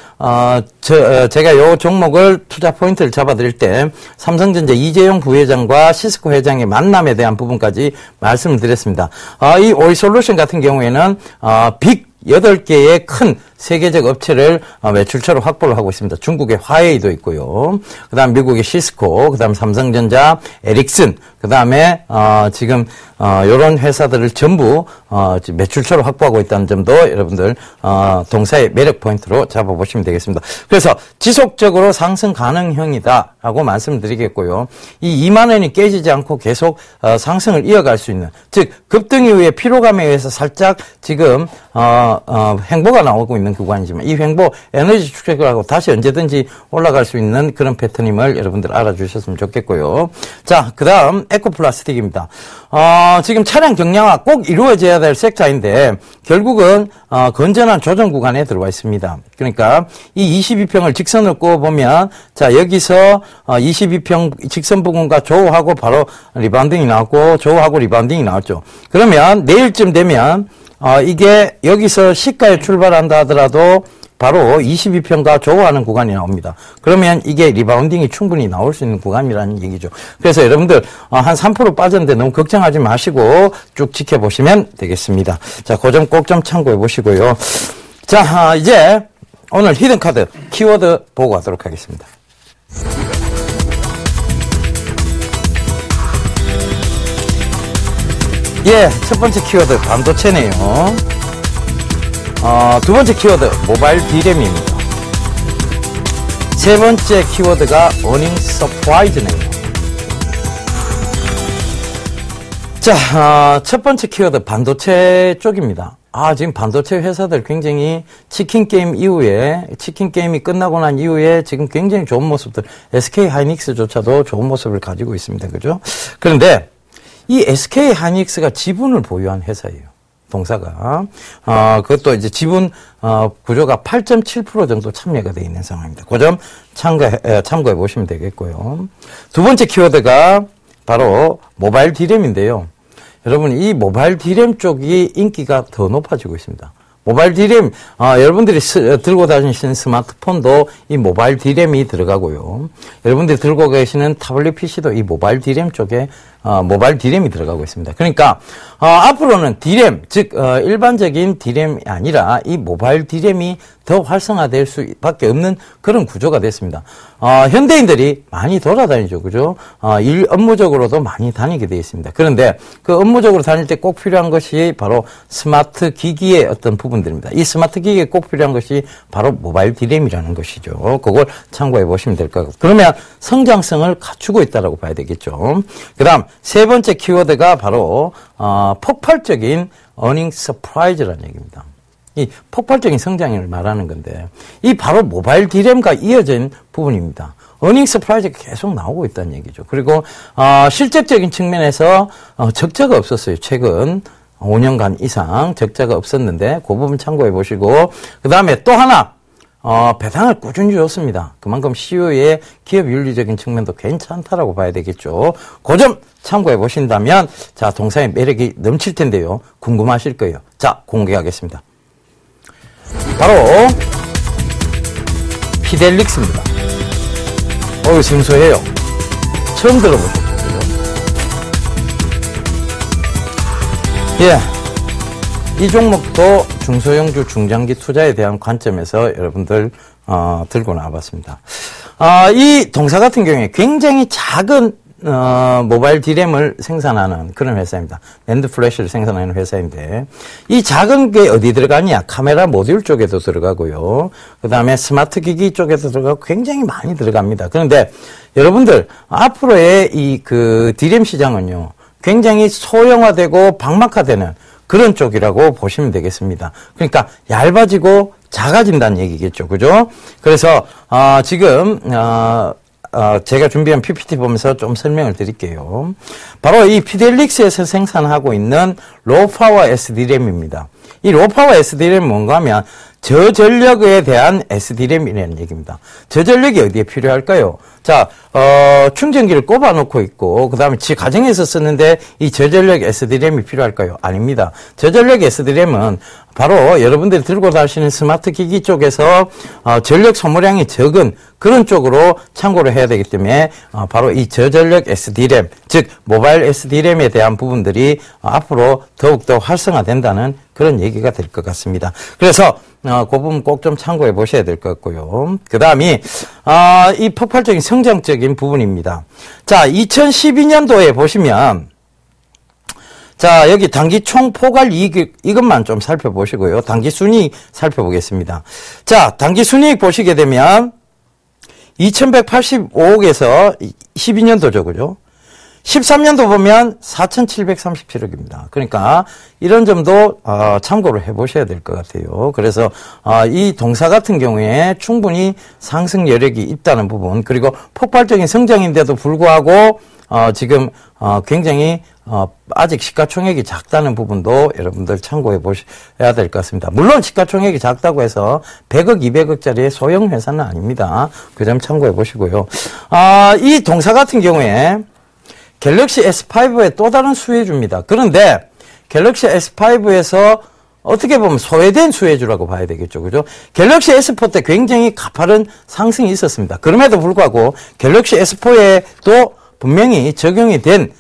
제가 요 종목을 투자 포인트를 잡아드릴 때 삼성전자 이재용 부회장과 시스코 회장의 만남에 대한 부분까지 말씀을 드렸습니다. 이 오이솔루션 같은 경우에는 빅 8개의 큰 세계적 업체를 매출처로 확보를 하고 있습니다. 중국의 화웨이도 있고요. 그 다음 미국의 시스코, 그 다음 삼성전자, 에릭슨, 그 다음에 지금 이런 회사들을 전부 매출처로 확보하고 있다는 점도 여러분들 동사의 매력 포인트로 잡아보시면 되겠습니다. 그래서 지속적으로 상승 가능형이다라고 말씀드리겠고요. 이 2만 원이 깨지지 않고 계속 상승을 이어갈 수 있는, 즉 급등 이후에 피로감에 의해서 살짝 지금 횡보가 나오고 있는 구간이지만 이 횡보 에너지 축적을 하고 다시 언제든지 올라갈 수 있는 그런 패턴임을 여러분들 알아주셨으면 좋겠고요. 자, 그 다음 에코플라스틱입니다. 지금 차량 경량화 꼭 이루어져야 될 섹터인데 결국은 건전한 조정 구간에 들어와 있습니다. 그러니까 이 22평을 직선으로 꼽아보면 자, 여기서 22평 직선 부분과 조우하고 바로 리바운딩이 나왔고 조우하고 리바운딩이 나왔죠. 그러면 내일쯤 되면 이게 여기서 시가에 출발한다 하더라도 바로 22평가 좋아하는 구간이 나옵니다. 그러면 이게 리바운딩이 충분히 나올 수 있는 구간이라는 얘기죠. 그래서 여러분들 한 3% 빠졌는데 너무 걱정하지 마시고 쭉 지켜보시면 되겠습니다. 자, 그 점 꼭 좀 참고해 보시고요. 자, 이제 오늘 히든카드 키워드 보고 가도록 하겠습니다. 예, 첫 번째 키워드 반도체네요. 두 번째 키워드 모바일 D램입니다. 세 번째 키워드가 어닝 서프라이즈네요. 자, 첫 번째 키워드 반도체 쪽입니다. 지금 반도체 회사들 굉장히 치킨 게임이 끝나고 난 이후에 지금 굉장히 좋은 모습들, SK 하이닉스조차도 좋은 모습을 가지고 있습니다. 그죠? 그런데 이 SK 하이닉스가 지분을 보유한 회사예요. 동사가. 그것도 이제 지분, 구조가 8.7% 정도 참여가 되어 있는 상황입니다. 그 점 참고해 보시면 되겠고요. 두 번째 키워드가 바로 모바일 D램인데요. 여러분, 이 모바일 D램 쪽이 인기가 더 높아지고 있습니다. 모바일 D램, 여러분들이 들고 다니시는 스마트폰도 이 모바일 D램이 들어가고요. 여러분들이 들고 계시는 타블릿 PC도 이 모바일 D램 쪽에 모바일 D램이 들어가고 있습니다. 그러니까 앞으로는 D램, 즉 일반적인 D램이 아니라 이 모바일 D램이 더 활성화될 수밖에 없는 그런 구조가 됐습니다. 현대인들이 많이 돌아다니죠, 그죠? 업무적으로도 많이 다니게 되어 있습니다. 그런데 그 업무적으로 다닐 때 꼭 필요한 것이 바로 스마트 기기의 어떤 부분들입니다. 이 스마트 기기에 꼭 필요한 것이 바로 모바일 D램이라는 것이죠. 그걸 참고해 보시면 될 것 같고. 그러면 성장성을 갖추고 있다라고 봐야 되겠죠. 그다음 세 번째 키워드가 바로 폭발적인 어닝 서프라이즈라는 얘기입니다. 이 폭발적인 성장을 말하는 건데 이 바로 모바일 D램과 이어진 부분입니다. 어닝 서프라이즈가 계속 나오고 있다는 얘기죠. 그리고 실질적인 측면에서 적자가 없었어요. 최근 5년간 이상 적자가 없었는데 그 부분 참고해 보시고 그 다음에 또 하나 배당을 꾸준히 줬습니다. 그만큼 CEO의 기업 윤리적인 측면도 괜찮다라고 봐야 되겠죠. 그 점 참고해 보신다면 자, 동사의 매력이 넘칠 텐데요. 궁금하실 거예요. 자, 공개하겠습니다. 바로 피델릭스입니다. 생소해요. 처음 들어보셨죠? 예. 이 종목도 중소형주 중장기 투자에 대한 관점에서 여러분들 들고 나와봤습니다. 이 동사 같은 경우에 굉장히 작은 모바일 D램을 생산하는 그런 회사입니다. 낸드 플래시를 생산하는 회사인데 이 작은 게 어디 들어가냐? 카메라 모듈 쪽에도 들어가고요. 그 다음에 스마트 기기 쪽에도 들어가고 굉장히 많이 들어갑니다. 그런데 여러분들 앞으로의 이 D램 시장은요. 굉장히 소형화되고 방막화되는 그런 쪽이라고 보시면 되겠습니다. 그러니까 얇아지고 작아진다는 얘기겠죠. 그죠? 그래서 지금 제가 준비한 PPT 보면서 좀 설명을 드릴게요. 바로 이 피델릭스에서 생산하고 있는 로파워 SD램입니다. 이 로파워 SD램은 뭔가 하면 저전력에 대한 SD램이라는 얘기입니다. 저전력이 어디에 필요할까요? 자, 충전기를 꼽아 놓고 있고, 그 다음에 가정에서 쓰는데 이 저전력 SD램이 필요할까요? 아닙니다. 저전력 SD램은 바로 여러분들이 들고 다니시는 스마트 기기 쪽에서 전력 소모량이 적은 그런 쪽으로 참고를 해야 되기 때문에 바로 이 저전력 SD램, 즉 모바일 SD램에 대한 부분들이 앞으로 더욱더 활성화된다는 그런 얘기가 될 것 같습니다. 그래서 그 부분 꼭 좀 참고해 보셔야 될 것 같고요. 그 다음이 이 폭발적인 성장적인 부분입니다. 자, 2012년도에 보시면 자, 여기 단기 총 포괄 이익, 이것만 좀 살펴보시고요. 단기 순이익 살펴보겠습니다. 자, 단기 순이익 보시게 되면 2185억에서 12년도죠, 그죠? 13년도 보면 4,737억입니다. 그러니까 이런 점도 참고를 해보셔야 될 것 같아요. 그래서 이 동사 같은 경우에 충분히 상승 여력이 있다는 부분, 그리고 폭발적인 성장인데도 불구하고 지금 굉장히 아직 시가총액이 작다는 부분도 여러분들 참고해 보셔야 될 것 같습니다. 물론 시가총액이 작다고 해서 100억, 200억짜리의 소형 회사는 아닙니다. 그 점 참고해 보시고요. 이 동사 같은 경우에 갤럭시 S5의 또 다른 수혜주입니다. 그런데 갤럭시 S5에서 어떻게 보면 소외된 수혜주라고 봐야 되겠죠. 그죠? 갤럭시 S4 때 굉장히 가파른 상승이 있었습니다. 그럼에도 불구하고 갤럭시 S4에도 분명히 적용이 된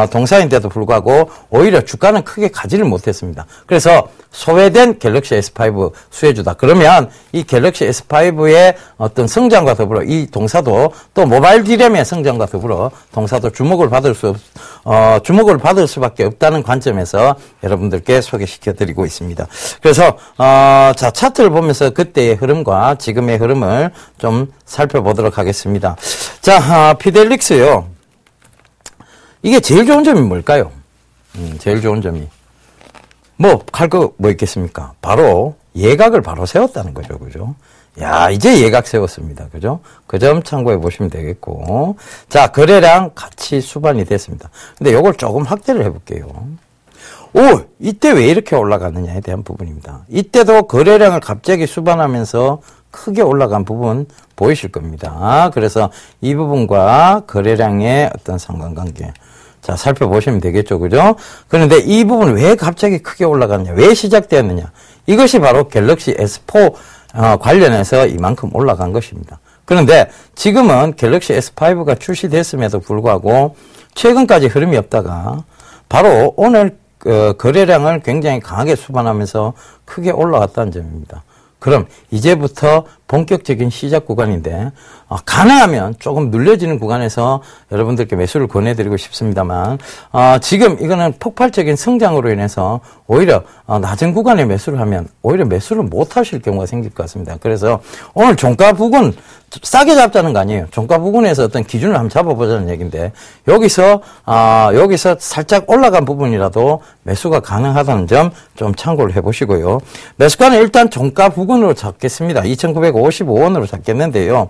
동사인데도 불구하고 오히려 주가는 크게 가지를 못했습니다. 그래서 소외된 갤럭시 S5 수혜주다. 그러면 이 갤럭시 S5의 어떤 성장과 더불어 이 동사도 또 모바일 디램의 성장과 더불어 동사도 주목을 받을 수밖에 없다는 관점에서 여러분들께 소개시켜 드리고 있습니다. 그래서 자, 차트를 보면서 그때의 흐름과 지금의 흐름을 좀 살펴보도록 하겠습니다. 자, 피델릭스요. 이게 제일 좋은 점이 뭘까요? 제일 좋은 점이. 할 거 뭐 있겠습니까? 바로 예각을 바로 세웠다는 거죠. 그죠? 야, 이제 예각 세웠습니다. 그죠? 그 점 참고해 보시면 되겠고. 자, 거래량 같이 수반이 됐습니다. 근데 요걸 조금 확대를 해 볼게요. 이때 왜 이렇게 올라갔느냐에 대한 부분입니다. 이때도 거래량을 갑자기 수반하면서 크게 올라간 부분 보이실 겁니다. 그래서 이 부분과 거래량의 어떤 상관관계. 자, 살펴보시면 되겠죠. 그죠? 그런데 이 부분 왜 갑자기 크게 올라갔느냐? 왜 시작되었느냐? 이것이 바로 갤럭시 S4 관련해서 이만큼 올라간 것입니다. 그런데 지금은 갤럭시 S5가 출시됐음에도 불구하고 최근까지 흐름이 없다가 바로 오늘 거래량을 굉장히 강하게 수반하면서 크게 올라갔다는 점입니다. 그럼 이제부터 본격적인 시작 구간인데 가능하면 조금 눌려지는 구간에서 여러분들께 매수를 권해드리고 싶습니다만 지금 이거는 폭발적인 성장으로 인해서 오히려 낮은 구간에 매수를 하면 오히려 매수를 못 하실 경우가 생길 것 같습니다. 그래서 오늘 종가 부근 싸게 잡자는 거 아니에요. 종가 부근에서 어떤 기준을 한번 잡아보자는 얘기인데 여기서 살짝 올라간 부분이라도 매수가 가능하다는 점 좀 참고를 해보시고요. 매수가는 일단 종가 부근으로 잡겠습니다. 2,955원으로 잡겠는데요.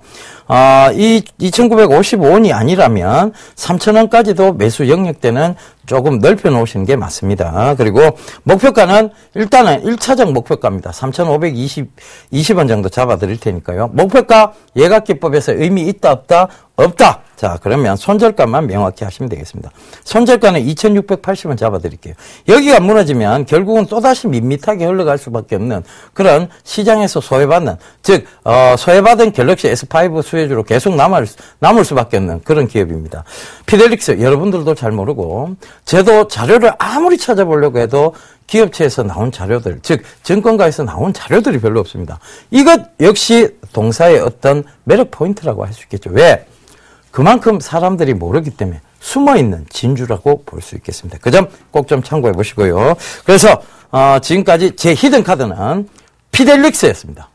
이 2,955원이 아니라면 3,000원까지도 매수 영역대는 조금 넓혀 놓으시는 게 맞습니다. 그리고 목표가는 일단은 1차적 목표가입니다. 3,520원 정도 잡아 드릴 테니까요. 목표가 예각기법에서 의미 있다 없다? 없다. 자, 그러면 손절가만 명확히 하시면 되겠습니다. 손절가는 2,680원 잡아 드릴게요. 여기가 무너지면 결국은 또다시 밋밋하게 흘러갈 수밖에 없는 그런 시장에서 소외받는, 즉 소외받은 갤럭시 S5 수혜주로 계속 남을 수밖에 없는 그런 기업입니다. 피델릭스 여러분들도 잘 모르고 저도 자료를 아무리 찾아보려고 해도 기업체에서 나온 자료들, 즉 증권가에서 나온 자료들이 별로 없습니다. 이것 역시 동사의 어떤 매력 포인트라고 할 수 있겠죠. 왜? 그만큼 사람들이 모르기 때문에 숨어있는 진주라고 볼 수 있겠습니다. 그 점 꼭 좀 참고해 보시고요. 그래서 지금까지 제 히든 카드는 피델릭스였습니다.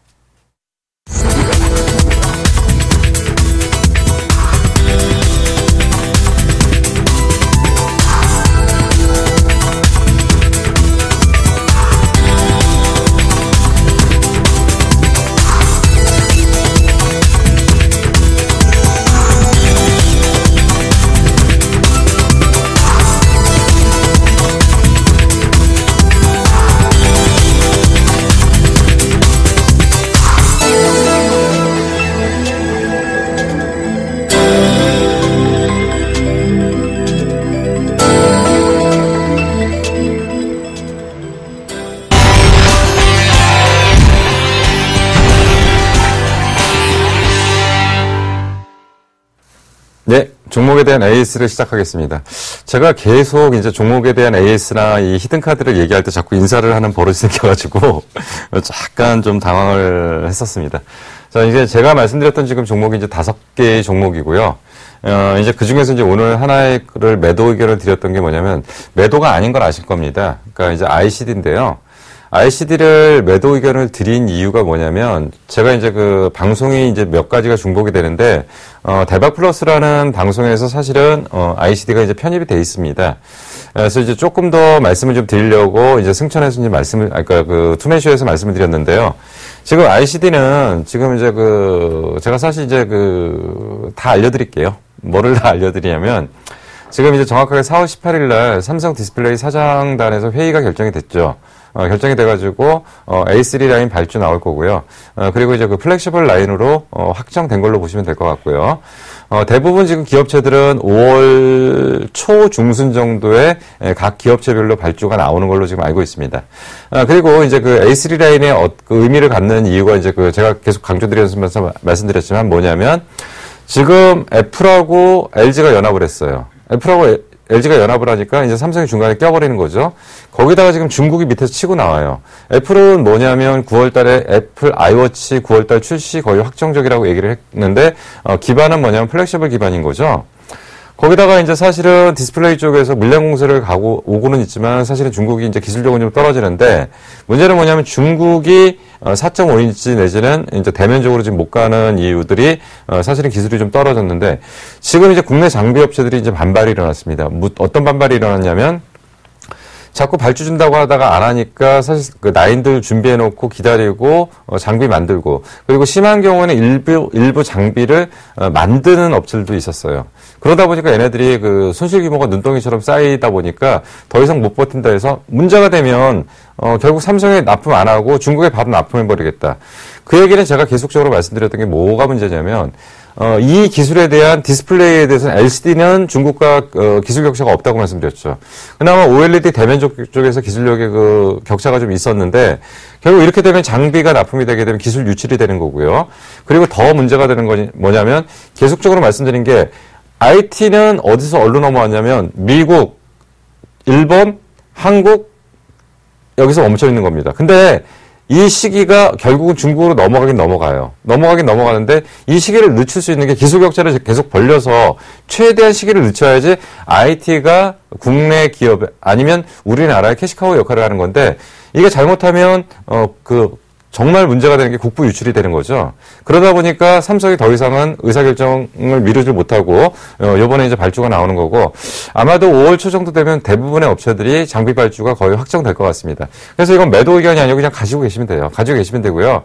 네, 종목에 대한 AS를 시작하겠습니다. 제가 계속 이제 종목에 대한 AS나 이 히든카드를 얘기할 때 자꾸 인사를 하는 버릇이 생겨가지고 약간 좀 당황을 했었습니다. 자, 이제 제가 말씀드렸던 지금 종목이 이제 5개의 종목이고요. 이제 그 중에서 이제 오늘 하나를 매도 의견을 드렸던 게 뭐냐면 매도가 아닌 걸 아실 겁니다. 그러니까 이제 ICD인데요. ICD를 매도 의견을 드린 이유가 뭐냐면 제가 이제 그 방송이 이제 몇 가지가 중복이 되는데 대박 플러스라는 방송에서 사실은 ICD가 이제 편입이 돼 있습니다. 그래서 이제 조금 더 말씀을 좀 드리려고 이제 승천에서 이제 그러니까 그 투맨쇼에서 말씀을 드렸는데요. 지금 ICD는 지금 이제 제가 사실 이제 다 알려드릴게요. 뭐를 다 알려드리냐면 지금 이제 정확하게 4월 18일 날 삼성 디스플레이 사장단에서 회의가 결정이 됐죠. 결정이 돼가지고 A3 라인 발주 나올 거고요. 그리고 이제 그 플렉시블 라인으로 확정된 걸로 보시면 될 것 같고요. 대부분 지금 기업체들은 5월 초 중순 정도에 각 기업체별로 발주가 나오는 걸로 지금 알고 있습니다. 그리고 이제 그 A3 라인의 그 의미를 갖는 이유가 이제 그 제가 계속 강조드리면서 말씀드렸지만 뭐냐면 지금 애플하고 LG가 연합을 했어요. 애플하고 LG가 연합을 하니까 이제 삼성이 중간에 껴버리는 거죠. 거기다가 지금 중국이 밑에서 치고 나와요. 애플은 뭐냐면 9월 달에 애플 아이워치 9월 달 출시 거의 확정적이라고 얘기를 했는데, 기반은 뭐냐면 플렉시블 기반인 거죠. 거기다가 이제 사실은 디스플레이 쪽에서 물량 공세를 오고는 있지만 사실은 중국이 이제 기술력은 좀 떨어지는데 문제는 뭐냐면 중국이 4.5인치 내지는 이제 대면적으로 지금 못 가는 이유들이 사실은 기술이 좀 떨어졌는데 지금 이제 국내 장비 업체들이 이제 반발이 일어났습니다. 어떤 반발이 일어났냐면 자꾸 발주 준다고 하다가 안 하니까 사실 그 라인들 준비해놓고 기다리고 장비 만들고 그리고 심한 경우에는 일부 장비를 만드는 업체들도 있었어요. 그러다 보니까 얘네들이 그 손실 규모가 눈덩이처럼 쌓이다 보니까 더 이상 못 버틴다 해서 문제가 되면 결국 삼성에 납품 안 하고 중국에 바로 납품해버리겠다. 그 얘기는 제가 계속적으로 말씀드렸던 게 뭐가 문제냐면 이 기술에 대한 디스플레이에 대해서는 LCD는 중국과 기술 격차가 없다고 말씀드렸죠. 그나마 OLED 대면적 쪽에서 기술력의 그 격차가 좀 있었는데 결국 이렇게 되면 장비가 납품이 되게 되면 기술 유출이 되는 거고요. 그리고 더 문제가 되는 건 뭐냐면 계속적으로 말씀드린 게 IT는 어디서 어디로 넘어왔냐면 미국, 일본, 한국 여기서 멈춰 있는 겁니다. 근데 이 시기가 결국은 중국으로 넘어가긴 넘어가는데 이 시기를 늦출 수 있는 게 기술 격차를 계속 벌려서 최대한 시기를 늦춰야지 IT가 국내 기업 아니면 우리나라의 캐시카우 역할을 하는 건데 이게 잘못하면 정말 문제가 되는 게 국부 유출이 되는 거죠. 그러다 보니까 삼성이 더 이상은 의사결정을 미루지 못하고 이번에 이제 발주가 나오는 거고 아마도 5월 초 정도 되면 대부분의 업체들이 장비 발주가 거의 확정될 것 같습니다. 그래서 이건 매도 의견이 아니고 그냥 가지고 계시면 돼요. 가지고 계시면 되고요.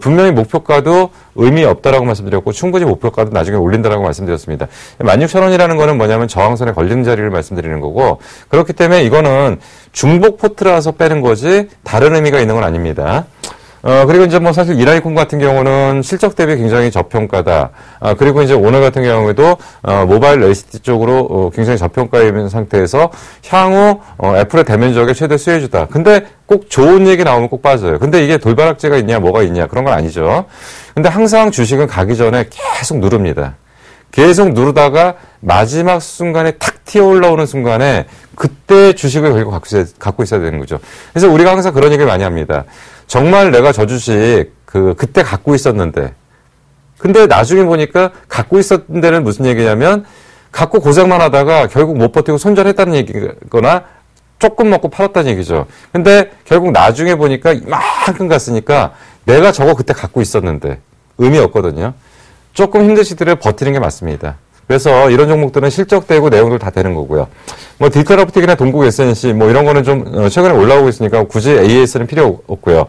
분명히 목표가도 의미 없다라고 말씀드렸고 충분히 목표가도 나중에 올린다라고 말씀드렸습니다. 16,000원이라는 거는 뭐냐면 저항선에 걸리는 자리를 말씀드리는 거고 그렇기 때문에 이거는 중복 포트라서 빼는 거지 다른 의미가 있는 건 아닙니다. 그리고 이제 뭐 사실 이라이콘 같은 경우는 실적 대비 굉장히 저평가다. 그리고 이제 오늘 같은 경우에도 모바일 LCD 쪽으로 굉장히 저평가에 있는 상태에서 향후 애플의 대면적의 최대 수혜주다. 근데 꼭 좋은 얘기 나오면 꼭 빠져요. 근데 이게 돌발악재가 있냐 뭐가 있냐 그런 건 아니죠. 근데 항상 주식은 가기 전에 계속 누릅니다. 계속 누르다가 마지막 순간에 탁 튀어 올라오는 순간에 그때 주식을 결국 갖고 있어야 되는 거죠. 그래서 우리가 항상 그런 얘기를 많이 합니다. 정말 내가 저 주식 그때 갖고 있었는데 근데 나중에 보니까 갖고 있었던 데는 무슨 얘기냐면 갖고 고생만 하다가 결국 못 버티고 손절했다는 얘기거나 조금 먹고 팔았다는 얘기죠. 근데 결국 나중에 보니까 이만큼 갔으니까 내가 저거 그때 갖고 있었는데 의미 없거든요. 조금 힘드시더라도 버티는 게 맞습니다. 그래서 이런 종목들은 실적되고 내용들 다 되는 거고요. 뭐 디카라프틱이나 동국 SNC 뭐 이런 거는 좀 최근에 올라오고 있으니까 굳이 AS는 필요 없고요.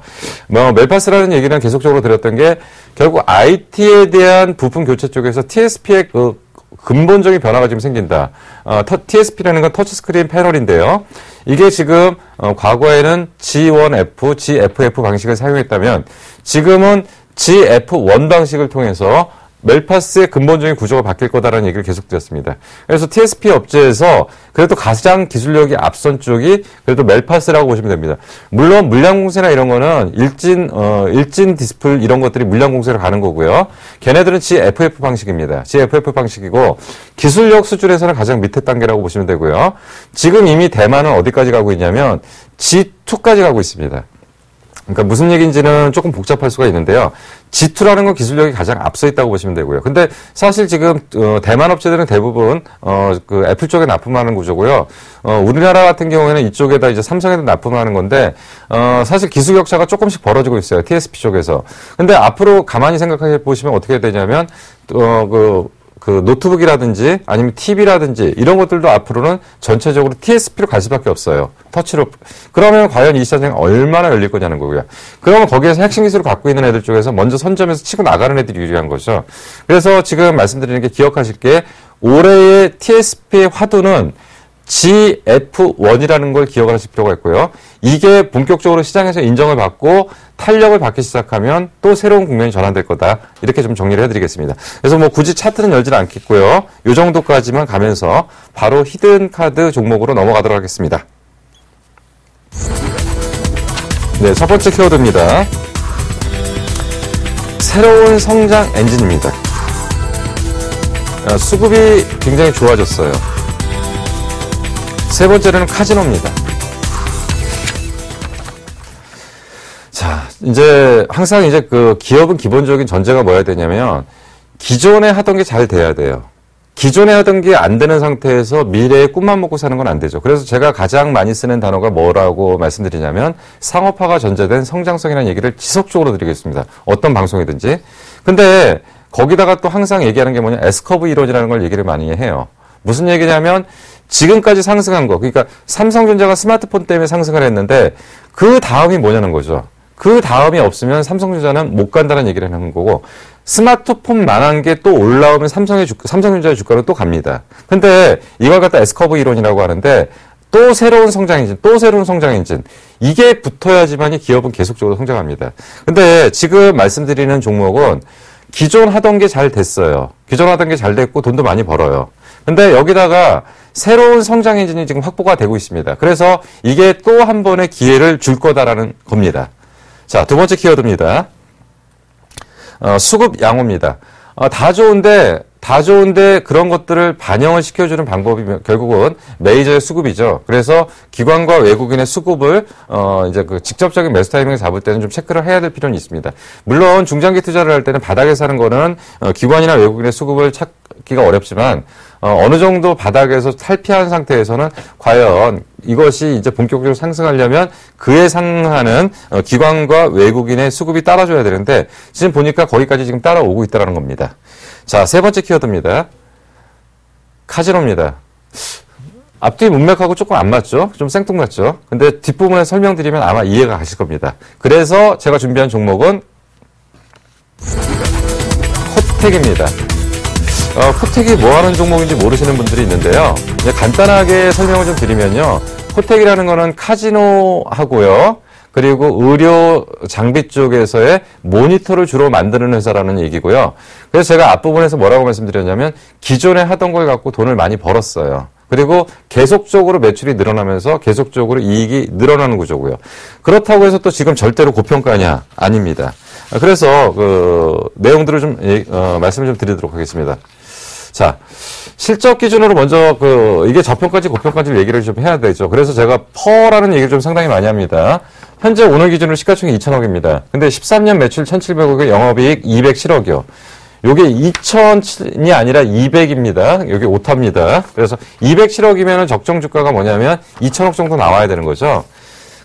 뭐 멜파스라는 얘기는 계속적으로 드렸던 게 결국 IT에 대한 부품 교체 쪽에서 TSP의 그 근본적인 변화가 지금 생긴다. TSP라는 건 터치스크린 패널인데요. 이게 지금 과거에는 G1F, GFF 방식을 사용했다면 지금은 GF1 방식을 통해서 멜파스의 근본적인 구조가 바뀔 거다라는 얘기를 계속 드렸습니다. 그래서 TSP 업체에서 그래도 가장 기술력이 앞선 쪽이 그래도 멜파스라고 보시면 됩니다. 물론 물량 공세나 이런 거는 일진 디스플 이런 것들이 물량 공세로 가는 거고요. 걔네들은 GFF 방식입니다. GFF 방식이고 기술력 수준에서는 가장 밑에 단계라고 보시면 되고요. 지금 이미 대만은 어디까지 가고 있냐면 G2까지 가고 있습니다. 그러니까 무슨 얘기인지는 조금 복잡할 수가 있는데요. G2라는 건 기술력이 가장 앞서 있다고 보시면 되고요. 근데 사실 지금 대만 업체들은 대부분 그 애플 쪽에 납품하는 구조고요. 우리나라 같은 경우에는 이쪽에다 이제 삼성에다 납품하는 건데 사실 기술 격차가 조금씩 벌어지고 있어요. TSP 쪽에서. 근데 앞으로 가만히 생각해 보시면 어떻게 되냐면 그 노트북이라든지 아니면 TV라든지 이런 것들도 앞으로는 전체적으로 TSP로 갈 수밖에 없어요. 터치로. 그러면 과연 이 시장이 얼마나 열릴 거냐는 거고요. 그러면 거기에서 핵심 기술을 갖고 있는 애들 쪽에서 먼저 선점해서 치고 나가는 애들이 유리한 거죠. 그래서 지금 말씀드리는 게 기억하실 게 올해의 TSP의 화두는 GF1이라는 걸 기억을 하실 필요가 있고요. 이게 본격적으로 시장에서 인정을 받고 탄력을 받기 시작하면 또 새로운 국면이 전환될 거다. 이렇게 좀 정리를 해드리겠습니다. 그래서 뭐 굳이 차트는 열지는 않겠고요. 이 정도까지만 가면서 바로 히든 카드 종목으로 넘어가도록 하겠습니다. 네, 첫 번째 키워드입니다. 새로운 성장 엔진입니다. 수급이 굉장히 좋아졌어요. 세 번째는 카지노입니다. 자, 이제 항상 이제 그 기업은 기본적인 전제가 뭐야 되냐면 기존에 하던 게 잘 돼야 돼요. 기존에 하던 게 안 되는 상태에서 미래의 꿈만 먹고 사는 건 안 되죠. 그래서 제가 가장 많이 쓰는 단어가 뭐라고 말씀드리냐면 상업화가 전제된 성장성이라는 얘기를 지속적으로 드리겠습니다. 어떤 방송이든지. 근데 거기다가 또 항상 얘기하는 게 뭐냐, S커브 이론이라는 걸 얘기를 많이 해요. 무슨 얘기냐면 지금까지 상승한 거, 그러니까 삼성전자가 스마트폰 때문에 상승을 했는데 그 다음이 뭐냐는 거죠. 그 다음이 없으면 삼성전자는 못 간다는 얘기를 하는 거고, 스마트폰만한 게 또 올라오면 삼성전자의 주가는 또 갑니다. 근데 이걸 갖다 S커브 이론이라고 하는데 또 새로운 성장 엔진, 또 새로운 성장 엔진, 이게 붙어야지만이 기업은 계속적으로 성장합니다. 근데 지금 말씀드리는 종목은 기존 하던 게 잘 됐어요. 기존 하던 게 잘 됐고 돈도 많이 벌어요. 근데 여기다가 새로운 성장 엔진이 지금 확보가 되고 있습니다. 그래서 이게 또 한 번의 기회를 줄 거다라는 겁니다. 자, 두 번째 키워드입니다. 수급 양호입니다. 다 좋은데 그런 것들을 반영을 시켜주는 방법이 결국은 메이저의 수급이죠. 그래서 기관과 외국인의 수급을 이제 그 직접적인 매수 타이밍을 잡을 때는 좀 체크를 해야 될 필요는 있습니다. 물론 중장기 투자를 할 때는 바닥에 사는 거는 기관이나 외국인의 수급을 찾기가 어렵지만 어느 정도 바닥에서 탈피한 상태에서는 과연 이것이 이제 본격적으로 상승하려면 그에 상응하는 기관과 외국인의 수급이 따라줘야 되는데 지금 보니까 거기까지 지금 따라오고 있다는 겁니다. 자, 세 번째 키워드입니다. 카지노입니다. 앞뒤 문맥하고 조금 안 맞죠? 좀 생뚱맞죠? 근데 뒷부분에 설명드리면 아마 이해가 가실 겁니다. 그래서 제가 준비한 종목은 코텍입니다. 코텍이 뭐 하는 종목인지 모르시는 분들이 있는데요. 간단하게 설명을 좀 드리면요. 코텍이라는 거는 카지노하고요. 그리고 의료 장비 쪽에서의 모니터를 주로 만드는 회사라는 얘기고요. 그래서 제가 앞부분에서 뭐라고 말씀드렸냐면 기존에 하던 걸 갖고 돈을 많이 벌었어요. 그리고 계속적으로 매출이 늘어나면서 계속적으로 이익이 늘어나는 구조고요. 그렇다고 해서 또 지금 절대로 고평가냐? 아닙니다. 그래서 그 내용들을 좀 말씀을 좀 드리도록 하겠습니다. 자, 실적 기준으로 먼저 이게 저평가인지 고평가인지 얘기를 좀 해야 되죠. 그래서 제가 퍼라는 얘기를 좀 상당히 많이 합니다. 현재 오늘 기준으로 시가총액 2,000억입니다. 근데 13년 매출 1,700억에 영업이익 207억이요. 요게 2,000이 아니라 200입니다. 여기 오타입니다. 그래서 207억이면 적정 주가가 뭐냐면 2,000억 정도 나와야 되는 거죠.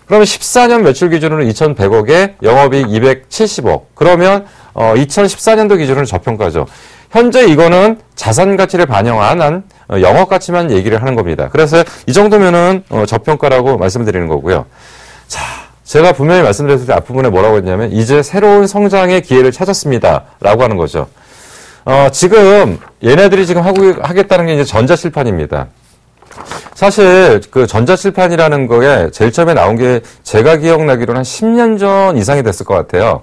그러면 14년 매출 기준으로 2,100억에 영업이익 270억. 그러면 2014년도 기준으로 저평가죠. 현재 이거는 자산 가치를 반영한 영업 가치만 얘기를 하는 겁니다. 그래서 이 정도면은 저평가라고 말씀드리는 거고요. 자, 제가 분명히 말씀드렸을 때 앞부분에 뭐라고 했냐면 이제 새로운 성장의 기회를 찾았습니다. 라고 하는 거죠. 지금 얘네들이 지금 하겠다는 게 이제 전자칠판입니다. 사실 그 전자칠판이라는 거에 제일 처음에 나온 게 제가 기억나기로는 한 10년 전 이상이 됐을 것 같아요.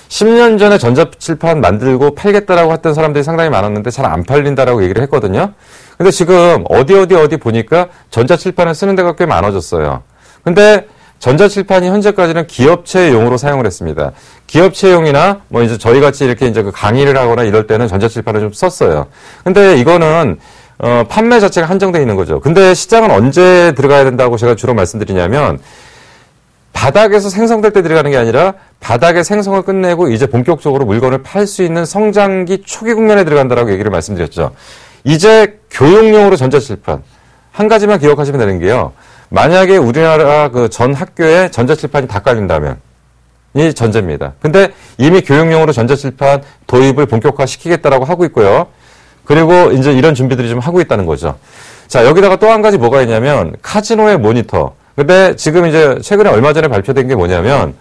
10년 전에 전자칠판 만들고 팔겠다라고 했던 사람들이 상당히 많았는데 잘 안 팔린다라고 얘기를 했거든요. 근데 지금 어디 보니까 전자칠판을 쓰는 데가 꽤 많아졌어요. 근데 전자칠판이 현재까지는 기업체용으로 사용을 했습니다. 기업체용이나 뭐 이제 저희 같이 이렇게 이제 그 강의를 하거나 이럴 때는 전자칠판을 좀 썼어요. 근데 이거는 판매 자체가 한정되어 있는 거죠. 근데 시장은 언제 들어가야 된다고 제가 주로 말씀드리냐면 바닥에서 생성될 때 들어가는 게 아니라 바닥의 생성을 끝내고 이제 본격적으로 물건을 팔 수 있는 성장기 초기 국면에 들어간다라고 얘기를 말씀드렸죠. 이제 교육용으로 전자칠판 한 가지만 기억하시면 되는 게요. 만약에 우리나라 그 전 학교에 전자칠판이 다 깔린다면 이 전제입니다. 근데 이미 교육용으로 전자칠판 도입을 본격화시키겠다라고 하고 있고요. 그리고 이제 이런 준비들이 좀 하고 있다는 거죠. 자, 여기다가 또 한 가지 뭐가 있냐면 카지노의 모니터. 근데 지금 이제 최근에 얼마 전에 발표된 게 뭐냐면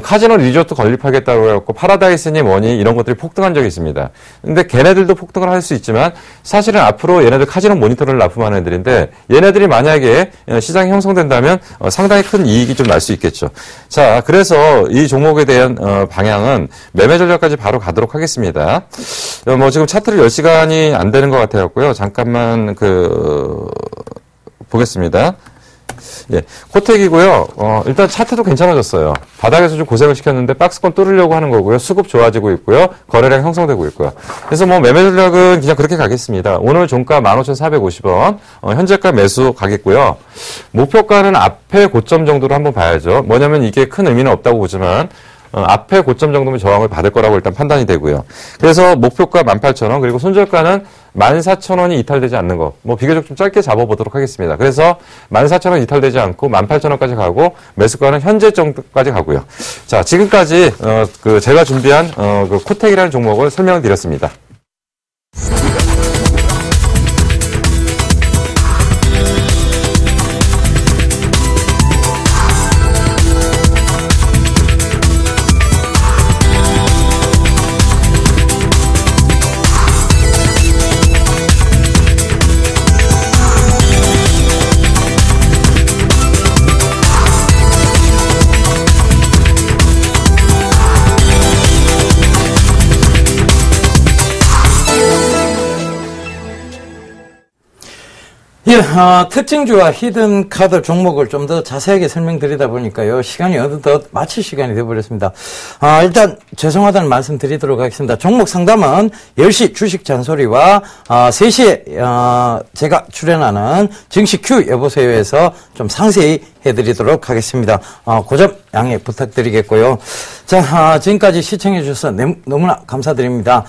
카지노 리조트 건립하겠다고 해갖고 파라다이스니 뭐니 이런 것들이 폭등한 적이 있습니다. 근데 걔네들도 폭등을 할 수 있지만 사실은 앞으로 얘네들 카지노 모니터를 납품하는 애들인데 얘네들이 만약에 시장이 형성된다면 상당히 큰 이익이 좀 날 수 있겠죠. 자, 그래서 이 종목에 대한 방향은 매매 전략까지 바로 가도록 하겠습니다. 뭐 지금 차트를 10시간이 안 되는 것 같아갖고요. 잠깐만 보겠습니다. 예, 코텍이고요. 일단 차트도 괜찮아졌어요. 바닥에서 좀 고생을 시켰는데 박스권 뚫으려고 하는 거고요. 수급 좋아지고 있고요. 거래량 형성되고 있고요. 그래서 뭐 매매 전략은 그냥 그렇게 가겠습니다. 오늘 종가 15,450원, 현재가 매수 가겠고요. 목표가는 앞에 고점 정도로 한번 봐야죠. 뭐냐면 이게 큰 의미는 없다고 보지만 앞에 고점 정도면 저항을 받을 거라고 일단 판단이 되고요. 그래서 목표가 18,000원, 그리고 손절가는 14,000원이 이탈되지 않는 거. 뭐 비교적 좀 짧게 잡아보도록 하겠습니다. 그래서 14,000원 이탈되지 않고 18,000원까지 가고 매수가는 현재 정도까지 가고요. 자, 지금까지 제가 준비한 그 코텍이라는 종목을 설명을 드렸습니다. 예, 특징주와 히든 카드 종목을 좀 더 자세하게 설명드리다 보니까요, 시간이 어느덧 마칠 시간이 되어버렸습니다. 일단 죄송하다는 말씀 드리도록 하겠습니다. 종목 상담은 10시 주식 잔소리와 3시에 제가 출연하는 증시 Q 여보세요에서 좀 상세히 해드리도록 하겠습니다. 그 점 양해 부탁드리겠고요. 자, 지금까지 시청해 주셔서 너무나 감사드립니다.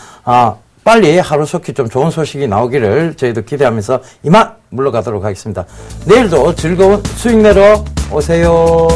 빨리 하루속히 좀 좋은 소식이 나오기를 저희도 기대하면서 이만 물러가도록 하겠습니다. 내일도 즐거운 수익 내러 오세요.